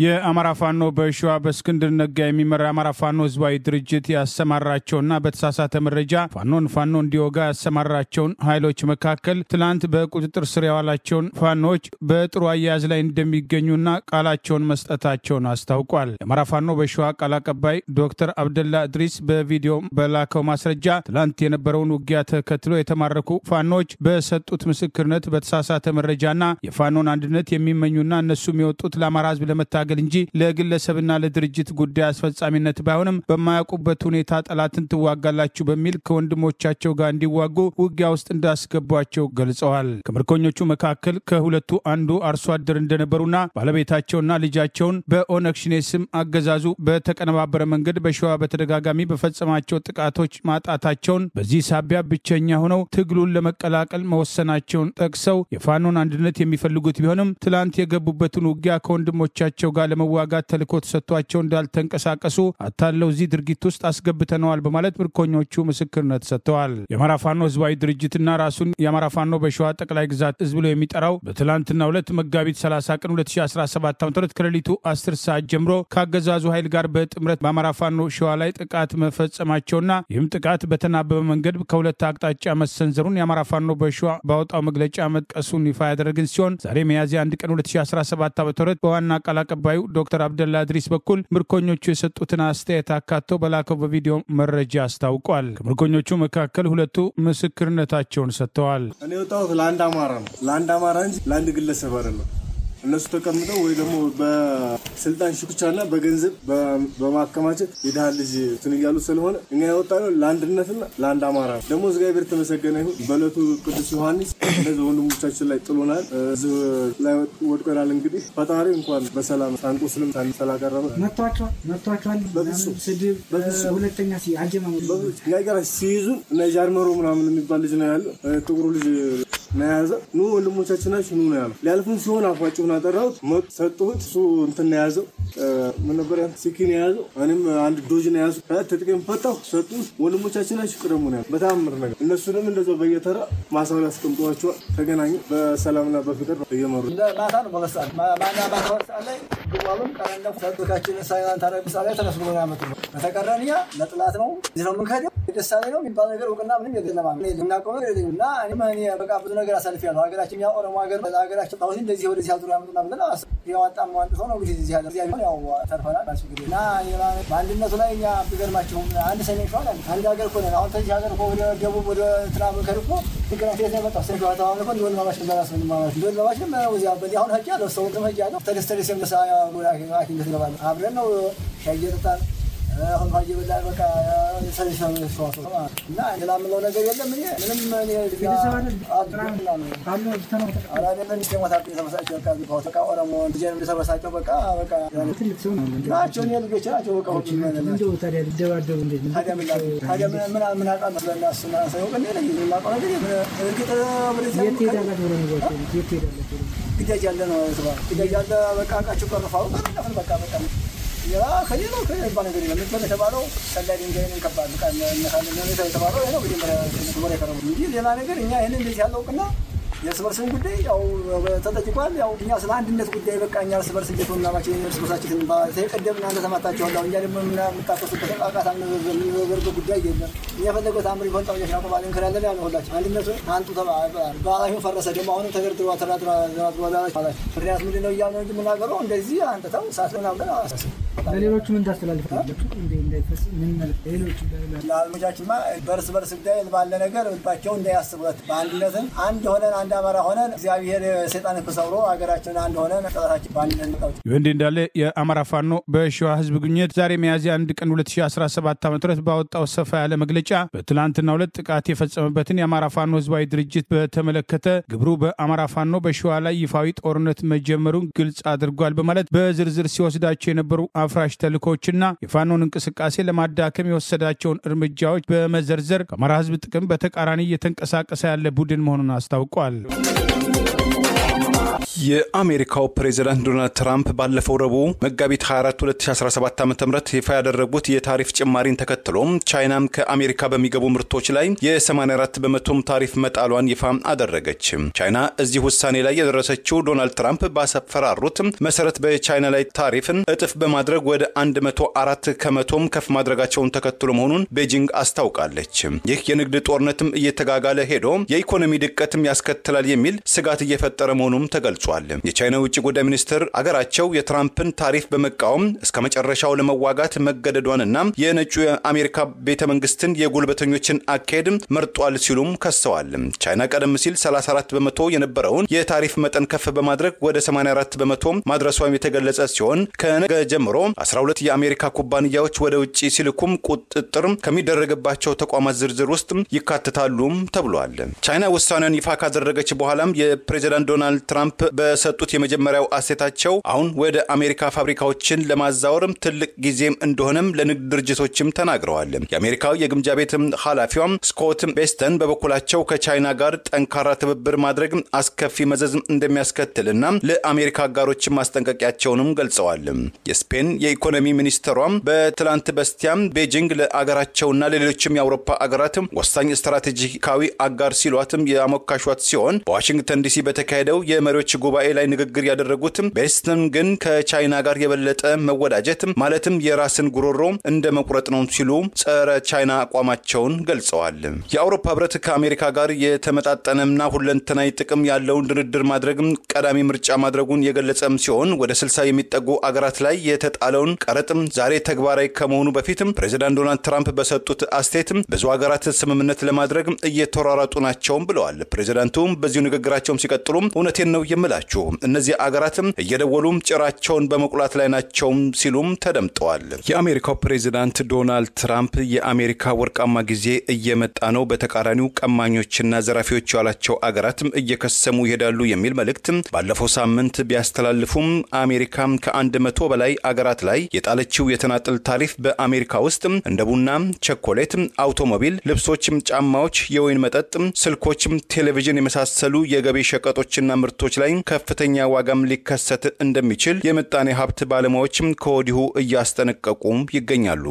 የአማራ ፋኖ በሸዋ በእስክንድር ነጋ የሚመራ አማራ ፋኖ ህዝባዊ ድርጅት ያሰማራቸውና በተሳሳተ መረጃ ፋኖ እንዲወጋ ያሰማራቸውን ኃይሎች መካከል ትላንት በቁጥጥር ስር ያዋላቸውን ፋኖች በጥሩ አያያዝ ላይ እንደሚገኙና ቃላቸውን መስጠታቸውን አስታውቋል። የአማራ ፋኖ በሸዋ ቃል አቀባይ ዶክተር አብደላ እድሪስ በቪዲዮ በላከው ማስረጃ ትላንት የነበረውን ውጊያ ተከትሎ የተማረኩ ፋኖች በሰጡት ምስክርነት በተሳሳተ መረጃና የፋኖን አንድነት የሚመኙና እነሱ የሚወጡት ለአማራ ህዝብ ለመታገል እንጂ ለግለሰብና ለድርጅት ጉዳይ አስፈጻሚነት ባይሆንም በማያውቁበት ሁኔታ ጠላትን ትዋጋላችሁ በሚል ከወንድሞቻቸው ጋር እንዲዋጉ ውጊያ ውስጥ እንዳስገቧቸው ገልጸዋል። ከምርኮኞቹ መካከል ከሁለቱ አንዱ አርሶ አደር እንደነበሩና ባለቤታቸውና ልጃቸውን በኦነግ ሸኔ ስም አገዛዙ በተቀነባበረ መንገድ በሸዋ በተደጋጋሚ በፈጸማቸው ጥቃቶች ማጣታቸውን በዚህ ሳቢያ ብቸኛ ሆነው ትግሉን ለመቀላቀል መወሰናቸውን ጠቅሰው የፋኖን አንድነት የሚፈልጉት ቢሆንም ትላንት የገቡበትን ውጊያ ከወንድሞቻቸው ጋር ለመዋጋት ተልኮ ተሰጥቷቸው እንዳልተንቀሳቀሱ አታለው እዚህ ድርጊት ውስጥ አስገብተናል በማለት ምርኮኞቹ ምስክርነት ሰጥተዋል። የአማራ ፋኖ ህዝባዊ ድርጅትና ራሱን የአማራ ፋኖ በሸዋ ጠቅላይ ግዛት ህዝብ ብሎ የሚጠራው በትላንትናው ዕለት መጋቢት 30 ቀን 2017 ዓ.ም ከሌሊቱ 10 ሰዓት ጀምሮ ካገዛዙ ኃይል ጋር በጥምረት በአማራ ፋኖ ሸዋ ላይ ጥቃት መፈጸማቸውና ይህም ጥቃት በተናበበ መንገድ ከሁለት አቅጣጫ መሰንዘሩን የአማራ ፋኖ በሸዋ ባወጣው መግለጫ መጥቀሱን ይፋ ያደረግን ሲሆን ዛሬ ሚያዝያ 1 ቀን 2017 ዓ.ም በዋና ቃል አቀባዩ ዶክተር አብደላ እድሪስ በኩል ምርኮኞቹ የሰጡትን አስተያየት አካቶ በላከው በቪዲዮ መረጃ አስታውቋል። ከምርኮኞቹ መካከል ሁለቱ ምስክርነታቸውን ሰጥተዋል። እኔ ወጣሁት ለአንድ አማራ ነው፣ ለአንድ አማራ እንጂ ለአንድ ግለሰብ አይደለም። እነሱ ተቀምጠው ወይ ደግሞ በስልጣን ሽኩቻና በገንዘብ በማከማቸት የድሃ ልጅ ትንያሉ ስለሆነ እኛ የወጣነው ለአንድነትና ለአንድ አማራ ነው። ደግሞ እግዚአብሔር ተመሰገነ ይሁን በእለቱ ቅዱስ ዮሐንስ እንደዚህ ወንድሞቻችን ላይ ጥሎናል፣ እዚህ ላይ ወድቀናል። እንግዲህ ፈጣሪ እንኳን በሰላም ሳንቆስልም ሳላቀረበ መጥቷቸዋል። ስድብ ሁለተኛ አጀማመሩ ጋር ሲይዙን እና ጃርመሮ ምናምን የሚባል ልጅ ነው ያለው ጥቁሩ ልጅ ነያዘ ኑ ወንድሞቻችን ናችሁ ኑ ነው ያለው። ሊያልፉን ሲሆን አፋጭውን አጠራሁት ሰጡት። እሱ እንትን ያዘው ምን ነበር ያን ሲኪን ያዘው። እኔም አንድ ዶጅ ነው ያዘው። ተጥቅም ፈታው ሰጡት። ወንድሞቻችን ናችሁ ቅደሙ ነው ያለው። በጣም ምር ነገር እነሱንም እንደዛው በየተራ ማሳው ላይ አስቀምጧቸው ተገናኙ። በሰላምና በፍቅር እየመሩ ማታ ነው በመሳል ማና ባታወጣ ላይ ግባሉን ቀረንደው ሰጥቶካችን ሳይላንት አረብሳ ላይ ተነስቦ ያመጡ ነው። በተቀረንያ ለጥላት ነው ይዘው ምን ካደ ደስታኔ ነው የሚባል ነገር ወቅና ምንም የለም ማለት ነው። እናቆመ እና እኔ በቃ ብዙ ነገር አሳልፊያለሁ። ሀገራችን ያው ኦሮሞ ሀገር ሀገራችን ታውሲ እንደዚህ ወደዚህ ያዙ ያመጡና ብለን ያወጣም ዋንጥቶ ነው እዚህ ያለ ያው ተርፈናል አስግሪና በአንድነቱ ላይ እኛ ቢገርማችሁ አንድ ሰሜን ሸዋ አንድ ሀገር እኮ ነው። አሁን ተዚህ ሀገር እኮ ወደ ደቡብ ወደ ትራም ከርቆ ትግራይ ነው የመጣው። ሰንጆ ታውን እኮ እንደሆነ ማማሽ እንደራስ ምን ማለት እንደሆነ ማማሽ ነው ወዲያ በዚህ አሁን ሀቂ ያለው ሰው ከመጃ ነው ተደስተደስ የምሳ ሙላኪ አኪን ተባለ አብረን ነው ሻየጣን አሁን ባየ በላ በቃ ሰልሽን ሶሶ እና የላምለው ነገር የለም። ምንም አላደለም ሲሞታ ተመሳሳይ ካዚ ቦታካ ኦሮሞ ዲጀን ተመሳሳይ በቃ ትልቅ ሰው ነው ናቸው ልጆች ናቸው። በቃ እንደው ታዲያ ደባደቡ እንዴት ነው ታዲያ ምን አቃም ስለናስና ሳይሆን እንዴ ለማቆም ነገር እርግጥ ወደዚህ የትሄዳላችሁ ነው የትሄዳላችሁ ግዳጅ ያለ ነው ተባለ ግዳጅ ያለ በቃ አቃችሁ ቀርፋው በቃ ያ ከሌላ ነገር የለም ተባለው ሰላይ ድንጋይን ከባድ ቃል ነካለ ነው ተባለው ነው እንግዲህ ሌላ ነገር እኛ ይሄንን እንደዚህ ያለውና የስበርስን ጉዳይ ያው ተጠቅቋል። ያው እኛ ስለ አንድነት ጉዳይ በቃ እኛ ስበርስ እንዴት ማቸው የስበርሳችን ተቀደምና እንደተማታቸው አላው እኛ ደግሞ ምንጣፈሱበት አቃታ ነገር ጉዳይ የለም። የፈለገው ታምር ይፈንጣው የሻቆ ባለን ከራለ ያለው ሁላችን አንድነቱ አንቱ ባላዩ ፈረሰ ደግሞ አሁን ተገርድሮ ተራድራ ማለት ፍሪያስ ምንድነው ያለው እንጂ ምናገረው እንደዚህ አንተው ሳስለና ብለን አሳስ ለሌሎቹ ምን ታስተላልፋላችሁ እንዴ እንዳይፈስ ምን ማለት ሌሎቹ ለአልመጃችማ በርስ ጉዳይ ባለ ነገር ልባቸው እንዳያስቡት በአንድነትን አንድ ሆነን አንድ አማራ ሆነን እግዚአብሔር ሰይጣንን ተሰውሮ ሀገራችን አንድ ሆነን ተጠራች ባንድነት ነው። ይወንድ እንዳለ የአማራ ፋኖ በሸዋ ህዝብ ግንኙነት ዛሬ ሚያዝያ 1 ቀን 2017 ዓ.ም ባወጣው ሰፋ ያለ መግለጫ በትላንትናው ዕለት ጥቃት የፈጸመበትን የአማራ ፋኖ ህዝባዊ ድርጅት በተመለከተ ግብሩ በአማራ ፋኖ በሸዋ ላይ ይፋዊ ጦርነት መጀመሩን ግልጽ አድርጓል በማለት በዝርዝር ሲወስዳቸው የነበሩ አፍራሽ ተልእኮችና የፋኖን እንቅስቃሴ ለማዳከም የወሰዳቸውን እርምጃዎች በመዘርዘር ከአማራ ህዝብ ጥቅም በተቃራኒ እየተንቀሳቀሰ ያለ ቡድን መሆኑን አስታውቋል። የአሜሪካው ፕሬዝዳንት ዶናልድ ትራምፕ ባለፈው ረቡዕ መጋቢት 24 2017 ዓ.ም ይፋ ያደረጉት የታሪፍ ጭማሪን ተከትሎ ቻይናም ከአሜሪካ በሚገቡ ምርቶች ላይ የ84% ታሪፍ መጣሏን ይፋ አደረገች። ቻይና እዚህ ውሳኔ ላይ የደረሰችው ዶናልድ ትራምፕ ባሰፈራሩት መሰረት በቻይና ላይ ታሪፍን እጥፍ በማድረግ ወደ 104% ከፍ ማድረጋቸውን ተከትሎ መሆኑን ቤጂንግ አስታውቃለች። ይህ የንግድ ጦርነትም እየተጋጋለ ሄዶ የኢኮኖሚ ድቀትም ያስከትላል የሚል ስጋት እየፈጠረ መሆኑን ተገልጿል። የቻይና ውጭ ጉዳይ ሚኒስትር አገራቸው የትራምፕን ታሪፍ በመቃወም እስከ መጨረሻው ለመዋጋት መገደዷንና የነጩ የአሜሪካ ቤተመንግስትን የጉልበተኞችን አካሄድ መርጧል ሲሉም ከሰዋል። ቻይና ቀደም ሲል 34% የነበረውን የታሪፍ መጠን ከፍ በማድረግ ወደ 84% ማድረሷም የተገለጸ ሲሆን ከነገ ጀምሮ 12 የአሜሪካ ኩባንያዎች ወደ ውጪ ሲልኩም ቁጥጥር ከሚደረግባቸው ተቋማት ዝርዝር ውስጥ ይካተታሉ ተብሏል። ቻይና ውሳኔውን ይፋ ካደረገች በኋላም የፕሬዝዳንት ዶናልድ ትራምፕ በሰጡት የመጀመሪያው አስተያየታቸው አሁን ወደ አሜሪካ ፋብሪካዎችን ለማዛወርም ትልቅ ጊዜም እንደሆነም ለንግድ ድርጅቶችም ተናግረዋል። የአሜሪካው የግምጃ ቤት ኃላፊዋም ስኮት ቤስተን በበኩላቸው ከቻይና ጋር ጠንካራ ትብብር ማድረግ አስከፊ መዘዝ እንደሚያስከትልና ለአሜሪካ አጋሮች ማስጠንቀቂያቸውንም ገልጸዋል። የስፔን የኢኮኖሚ ሚኒስትሯም በትላንት በስቲያም ቤጂንግ ለአገራቸውና ለሌሎችም የአውሮፓ አገራት ወሳኝ ስትራቴጂካዊ አጋር ሲሏትም ያሞካሿት ሲሆን በዋሽንግተን ዲሲ በተካሄደው የመሪዎች ጉባኤ ላይ ንግግር ያደረጉት ቤስተን ግን ከቻይና ጋር የበለጠ መወዳጀት ማለትም የራስን ጉሮሮ እንደ መቁረጥ ነው ሲሉ ጸረ ቻይና አቋማቸውን ገልጸዋል። የአውሮፓ ህብረት ከአሜሪካ ጋር የተመጣጠነና ሁለንተናዊ ጥቅም ያለውን ድርድር ማድረግ ቀዳሚ ምርጫ ማድረጉን የገለጸም ሲሆን ወደ 60 የሚጠጉ አገራት ላይ የተጣለውን ቀረጥም ዛሬ ተግባራዊ ከመሆኑ በፊት ፕሬዝዳንት ዶናልድ ትራምፕ በሰጡት አስተያየት ብዙ አገራት ስምምነት ለማድረግ እየተራራጡ ናቸው ብለዋል። ፕሬዝዳንቱ በዚሁ ንግግራቸው ሲቀጥሉ እውነቴን ነው የምላችሁ እነዚህ አገራትም እየደወሉም ጭራቸውን በመቁላት ላይ ናቸው ሲሉም ተደምጠዋል። የአሜሪካው ፕሬዝዳንት ዶናልድ ትራምፕ የአሜሪካ ወርቃማ ጊዜ እየመጣ ነው፣ በተቃራኒው ቀማኞችና ዘራፊዎች ያላቸው አገራትም እየከሰሙ ይሄዳሉ የሚል መልእክት ባለፈው ሳምንት ቢያስተላልፉም አሜሪካም ከ100 በላይ አገራት ላይ የጣለችው የተናጠል ታሪፍ በአሜሪካ ውስጥ እንደ ቡና፣ ቸኮሌት፣ አውቶሞቢል፣ ልብሶች፣ ጫማዎች፣ የወይን መጠጥ፣ ስልኮች፣ ቴሌቪዥን የመሳሰሉ የገቢ ሸቀጦችና ምርቶች ላይ ከፍተኛ ዋጋም ሊከሰት እንደሚችል የምጣኔ ሀብት ባለሙያዎች ከወዲሁ እያስጠነቀቁ ይገኛሉ።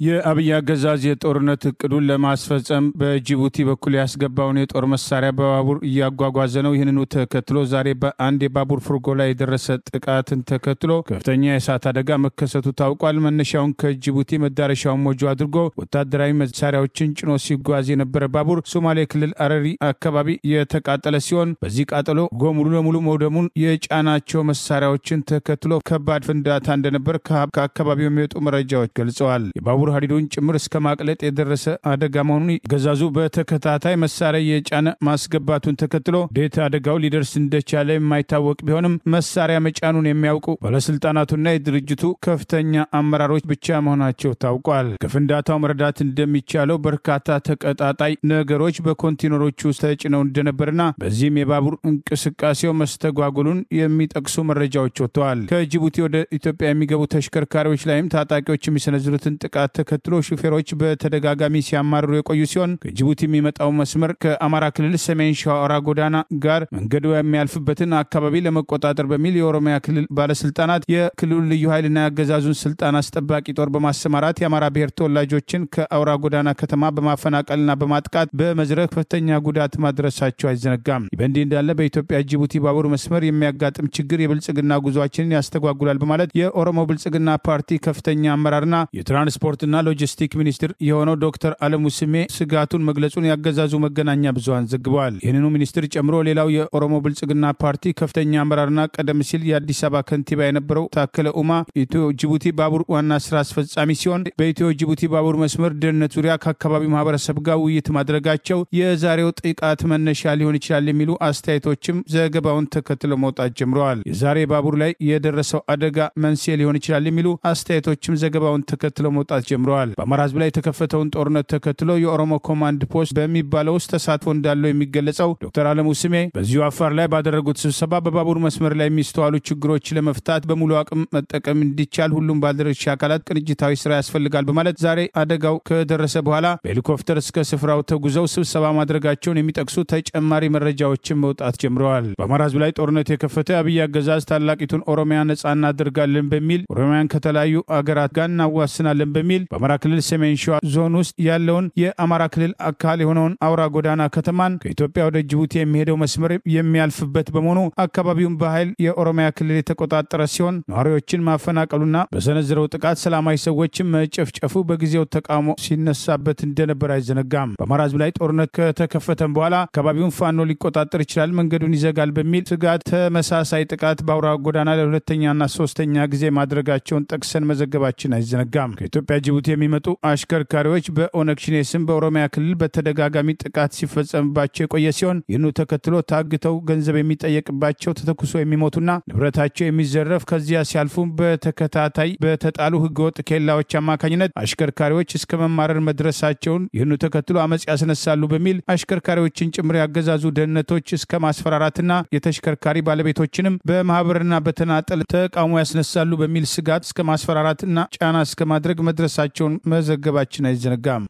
የአብይ አገዛዝ የጦርነት እቅዱን ለማስፈጸም በጅቡቲ በኩል ያስገባውን የጦር መሳሪያ በባቡር እያጓጓዘ ነው። ይህንኑ ተከትሎ ዛሬ በአንድ የባቡር ፍርጎ ላይ የደረሰ ጥቃትን ተከትሎ ከፍተኛ የእሳት አደጋ መከሰቱ ታውቋል። መነሻውን ከጅቡቲ መዳረሻውን ሞጆ አድርጎ ወታደራዊ መሳሪያዎችን ጭኖ ሲጓዝ የነበረ ባቡር ሶማሌ ክልል አረሪ አካባቢ የተቃጠለ ሲሆን በዚህ ቃጠሎ ሙሉ ለሙሉ መውደሙን የጫናቸው መሳሪያዎችን ተከትሎ ከባድ ፍንዳታ እንደነበር ከአካባቢው የሚወጡ መረጃዎች ገልጸዋል። የባቡር ሀዲዱን ጭምር እስከ ማቅለጥ የደረሰ አደጋ መሆኑን ገዛዙ በተከታታይ መሳሪያ የጫነ ማስገባቱን ተከትሎ ዴታ አደጋው ሊደርስ እንደቻለ የማይታወቅ ቢሆንም መሳሪያ መጫኑን የሚያውቁ ባለስልጣናቱና የድርጅቱ ከፍተኛ አመራሮች ብቻ መሆናቸው ታውቋል። ከፍንዳታው መረዳት እንደሚቻለው በርካታ ተቀጣጣይ ነገሮች በኮንቴነሮች ውስጥ ተጭነው እንደነበርና በዚህም የባቡር እንቅስቃሴው መስተጓጎሉን የሚጠቅሱ መረጃዎች ወጥተዋል። ከጅቡቲ ወደ ኢትዮጵያ የሚገቡ ተሽከርካሪዎች ላይም ታጣቂዎች የሚሰነዝሩትን ጥቃት ተከትሎ ሹፌሮች በተደጋጋሚ ሲያማርሩ የቆዩ ሲሆን ከጅቡቲ የሚመጣው መስመር ከአማራ ክልል ሰሜን ሸዋ አውራ ጎዳና ጋር መንገዱ የሚያልፍበትን አካባቢ ለመቆጣጠር በሚል የኦሮሚያ ክልል ባለስልጣናት የክልሉ ልዩ ኃይልና ያገዛዙን ስልጣን አስጠባቂ ጦር በማሰማራት የአማራ ብሔር ተወላጆችን ከአውራ ጎዳና ከተማ በማፈናቀልና በማጥቃት በመዝረፍ ከፍተኛ ጉዳት ማድረሳቸው አይዘነጋም። በእንዲህ እንዳለ በኢትዮጵያ ጅቡቲ ባቡር መስመር የሚያጋጥም ችግር የብልጽግና ጉዟችንን ያስተጓጉላል በማለት የኦሮሞ ብልጽግና ፓርቲ ከፍተኛ አመራርና የትራንስፖርትና ሎጂስቲክ ሚኒስትር የሆነው ዶክተር አለሙ ስሜ ስጋቱን መግለጹን ያገዛዙ መገናኛ ብዙሃን ዘግበዋል። ይህንኑ ሚኒስትር ጨምሮ ሌላው የኦሮሞ ብልጽግና ፓርቲ ከፍተኛ አመራርና ቀደም ሲል የአዲስ አበባ ከንቲባ የነበረው ታከለ ኡማ ኢትዮ ጅቡቲ ባቡር ዋና ስራ አስፈጻሚ ሲሆን በኢትዮ ጅቡቲ ባቡር መስመር ደህንነት ዙሪያ ከአካባቢው ማህበረሰብ ጋር ውይይት ማድረጋቸው የዛሬው ጥቃት መነሻ ሊሆን ይችላል የሚሉ አስተያየቶችም ዘገባውን ተከትሎ መውጣት ጀምረዋል። የዛሬ ባቡር ላይ የደረሰው አደጋ መንስኤ ሊሆን ይችላል የሚሉ አስተያየቶችም ዘገባውን ተከትሎ መውጣት ጀምረዋል። በአማራ ህዝብ ላይ የተከፈተውን ጦርነት ተከትሎ የኦሮሞ ኮማንድ ፖስት በሚባለው ውስጥ ተሳትፎ እንዳለው የሚገለጸው ዶክተር አለሙ ስሜ በዚሁ አፋር ላይ ባደረጉት ስብሰባ በባቡር መስመር ላይ የሚስተዋሉ ችግሮች ለመፍታት በሙሉ አቅም መጠቀም እንዲቻል ሁሉም ባለድርሻ አካላት ቅንጅታዊ ስራ ያስፈልጋል በማለት ዛሬ አደጋው ከደረሰ በኋላ በሄሊኮፕተር እስከ ስፍራው ተጉዘው ስብሰባ ማድረጋቸውን የሚጠቅሱ ተጨማሪ መረጃዎችን መውጣት ጀምረዋል። በአማራ ህዝብ ላይ ጦርነት የከፈተ አብይ አገዛዝ ታላቂቱን ኦሮሚያ ነጻ እናደርጋለን በሚል ኦሮሚያን ከተለያዩ አገራት ጋር እናዋስናለን በሚል በአማራ ክልል ሰሜን ሸዋ ዞን ውስጥ ያለውን የአማራ ክልል አካል የሆነውን አውራ ጎዳና ከተማን ከኢትዮጵያ ወደ ጅቡቲ የሚሄደው መስመር የሚያልፍበት በመሆኑ አካባቢውን በኃይል የኦሮሚያ ክልል የተቆጣጠረ ሲሆን ነዋሪዎችን ማፈናቀሉና በሰነዘረው ጥቃት ሰላማዊ ሰዎችን መጨፍጨፉ በጊዜው ተቃውሞ ሲነሳበት እንደነበር አይዘነጋም። በአማራ ህዝብ ላይ ጦርነት ከተከፈተም በኋላ አካባቢውን ፋኖ ሊቆጣጠር ይችላል፣ መንገዱን ይዘጋል በሚል ስጋት ተመሳሳይ ጥቃት በአውራ ጎዳና ለሁለተኛና ሶስተኛ ጊዜ ማድረጋቸውን ጠቅሰን መዘገባችን አይዘነጋም። ከኢትዮጵያ ጅቡቲ የሚመጡ አሽከርካሪዎች በኦነግ ሸኔ ስም በኦሮሚያ ክልል በተደጋጋሚ ጥቃት ሲፈጸምባቸው የቆየ ሲሆን ይህኑ ተከትሎ ታግተው ገንዘብ የሚጠየቅባቸው ተተኩሶ የሚሞቱና ንብረታቸው የሚዘረፍ ከዚያ ሲያልፉ በተከታታይ በተጣሉ ህገወጥ ኬላዎች አማካኝነት አሽከርካሪዎች እስከ መማረር መድረሳቸውን ይህኑ ተከትሎ አመጽ ያስነሳሉ በሚል አሽከርካሪዎችን ጭምር ያገዛዙ ደህንነቶች እስከ ማስፈራራትና የተሽከርካሪ ባለቤቶችንም በማህበርና በተናጠል ተቃውሞ ያስነሳሉ በሚል ስጋት እስከ ማስፈራራትና ጫና እስከ ማድረግ መድረሳቸውን መዘገባችን አይዘነጋም።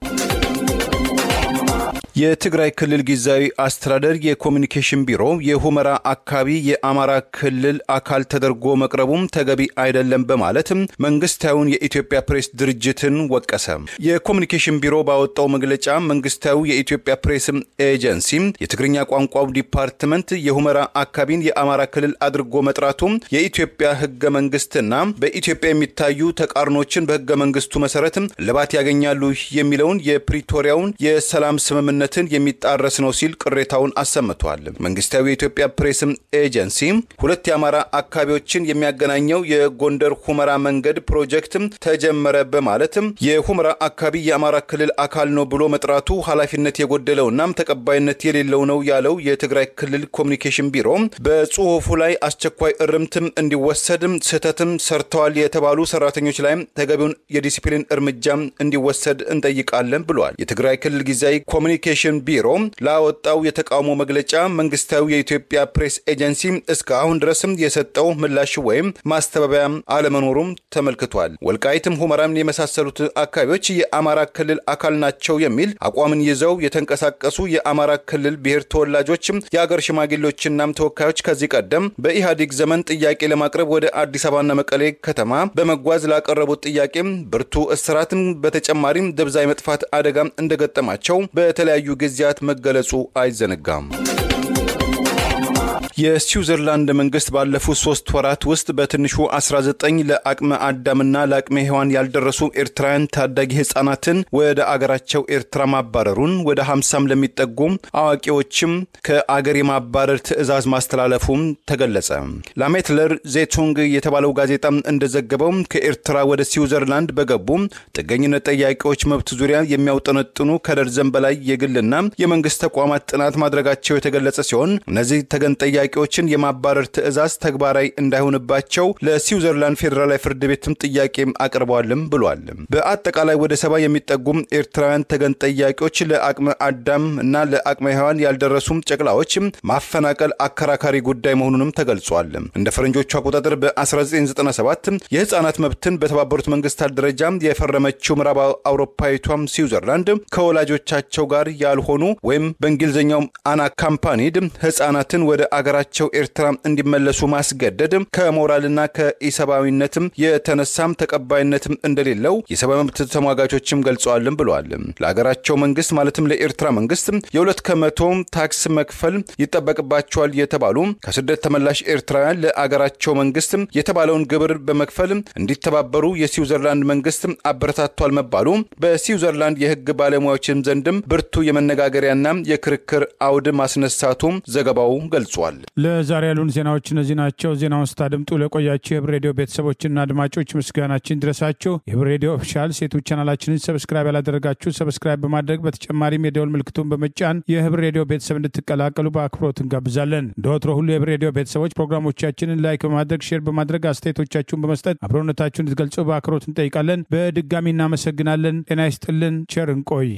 የትግራይ ክልል ጊዜያዊ አስተዳደር የኮሙኒኬሽን ቢሮ የሁመራ አካባቢ የአማራ ክልል አካል ተደርጎ መቅረቡም ተገቢ አይደለም በማለት መንግስታዊውን የኢትዮጵያ ፕሬስ ድርጅትን ወቀሰ። የኮሙኒኬሽን ቢሮ ባወጣው መግለጫ መንግስታዊው የኢትዮጵያ ፕሬስ ኤጀንሲ የትግርኛ ቋንቋው ዲፓርትመንት የሁመራ አካባቢን የአማራ ክልል አድርጎ መጥራቱ የኢትዮጵያ ህገ መንግስትና በኢትዮጵያ የሚታዩ ተቃርኖችን በህገ መንግስቱ መሰረት ለባት ያገኛሉ የሚለውን የፕሪቶሪያውን የሰላም ስምምነት ስምምነትን የሚጣረስ ነው ሲል ቅሬታውን አሰምቷል። መንግስታዊ የኢትዮጵያ ፕሬስ ኤጀንሲ ሁለት የአማራ አካባቢዎችን የሚያገናኘው የጎንደር ሁመራ መንገድ ፕሮጀክት ተጀመረ በማለት የሁመራ አካባቢ የአማራ ክልል አካል ነው ብሎ መጥራቱ ኃላፊነት የጎደለውና ተቀባይነት የሌለው ነው ያለው የትግራይ ክልል ኮሙኒኬሽን ቢሮ በጽሁፉ ላይ አስቸኳይ እርምትም እንዲወሰድ ስህተትም ሰርተዋል የተባሉ ሰራተኞች ላይ ተገቢውን የዲሲፕሊን እርምጃ እንዲወሰድ እንጠይቃለን ብሏል። የትግራይ ክልል ጊዜያዊ ኮሙኒኬሽን ቢሮ ላወጣው የተቃውሞ መግለጫ መንግስታዊ የኢትዮጵያ ፕሬስ ኤጀንሲ እስካሁን ድረስም የሰጠው ምላሽ ወይም ማስተባበያ አለመኖሩም ተመልክቷል። ወልቃይትም ሁመራም የመሳሰሉት አካባቢዎች የአማራ ክልል አካል ናቸው የሚል አቋምን ይዘው የተንቀሳቀሱ የአማራ ክልል ብሔር ተወላጆች የአገር ሽማግሌዎችና ተወካዮች ከዚህ ቀደም በኢህአዴግ ዘመን ጥያቄ ለማቅረብ ወደ አዲስ አበባና መቀሌ ከተማ በመጓዝ ላቀረቡት ጥያቄ ብርቱ እስራትን በተጨማሪም ደብዛ የመጥፋት አደጋ እንደገጠማቸው በተለያዩ ጊዜያት መገለጹ አይዘነጋም። የስዊዘርላንድ መንግስት ባለፉት 3 ወራት ውስጥ በትንሹ 19 ለአቅመ አዳምና ለአቅመ ሔዋን ያልደረሱ ኤርትራውያን ታዳጊ ህፃናትን ወደ አገራቸው ኤርትራ ማባረሩን ወደ 50 ለሚጠጉ አዋቂዎችም ከአገር የማባረር ትዕዛዝ ማስተላለፉም ተገለጸ። ላሜትለር ዜቱንግ የተባለው ጋዜጣ እንደዘገበው ከኤርትራ ወደ ስዊዘርላንድ በገቡ ጥገኝነት ጠያቂዎች መብት ዙሪያ የሚያውጠነጥኑ ከደርዘን በላይ የግልና የመንግስት ተቋማት ጥናት ማድረጋቸው የተገለጸ ሲሆን እነዚህ ተገን ጠያቂዎችን የማባረር ትዕዛዝ ተግባራዊ እንዳይሆንባቸው ለስዊዘርላንድ ፌደራላዊ ፍርድ ቤትም ጥያቄ አቅርበዋልም ብሏል። በአጠቃላይ ወደ 70 የሚጠጉ ኤርትራውያን ተገን ጠያቂዎች ለአቅመ አዳም እና ለአቅመ ሔዋን ያልደረሱ ጨቅላዎች ማፈናቀል አከራካሪ ጉዳይ መሆኑንም ተገልጿል። እንደ ፈረንጆቹ አቆጣጠር በ1997 የህፃናት መብትን በተባበሩት መንግስታት ደረጃ የፈረመችው ምዕራብ አውሮፓዊቷም ስዊዘርላንድ ከወላጆቻቸው ጋር ያልሆኑ ወይም በእንግሊዝኛው አናካምፓኒድ ህፃናትን ወደ አገራቸው ኤርትራ እንዲመለሱ ማስገደድ ከሞራልና ከኢሰባዊነትም የተነሳም ተቀባይነትም እንደሌለው የሰብአዊ መብት ተሟጋቾችም ገልጸዋልም ብለዋል። ለአገራቸው መንግስት ማለትም ለኤርትራ መንግስት የ2% ታክስ መክፈል ይጠበቅባቸዋል የተባሉ ከስደት ተመላሽ ኤርትራውያን ለአገራቸው መንግስት የተባለውን ግብር በመክፈል እንዲተባበሩ የስዊዘርላንድ መንግስት አበረታቷል መባሉ በስዊዘርላንድ የህግ ባለሙያዎችም ዘንድም ብርቱ የመነጋገሪያና የክርክር አውድ ማስነሳቱ ዘገባው ገልጿል። ለዛሬ ያሉን ዜናዎች እነዚህ ናቸው። ዜናውን ስታደምጡ ለቆያችሁ የህብር ሬዲዮ ቤተሰቦችና አድማጮች ምስጋናችን ድረሳችሁ። የህብር ሬዲዮ ኦፊሻል ሴቶች ቻናላችንን ሰብስክራይብ ያላደረጋችሁ ሰብስክራይብ በማድረግ በተጨማሪም የደወል ምልክቱን በመጫን የህብር ሬዲዮ ቤተሰብ እንድትቀላቀሉ በአክብሮት እንጋብዛለን። እንደወትሮ ሁሉ የህብር ሬዲዮ ቤተሰቦች ፕሮግራሞቻችንን ላይክ በማድረግ ሼር በማድረግ አስተያየቶቻችሁን በመስጠት አብሮነታችሁን እንድትገልጹ በአክብሮት እንጠይቃለን። በድጋሚ እናመሰግናለን። ጤና ይስጥልን። ቸር እንቆይ።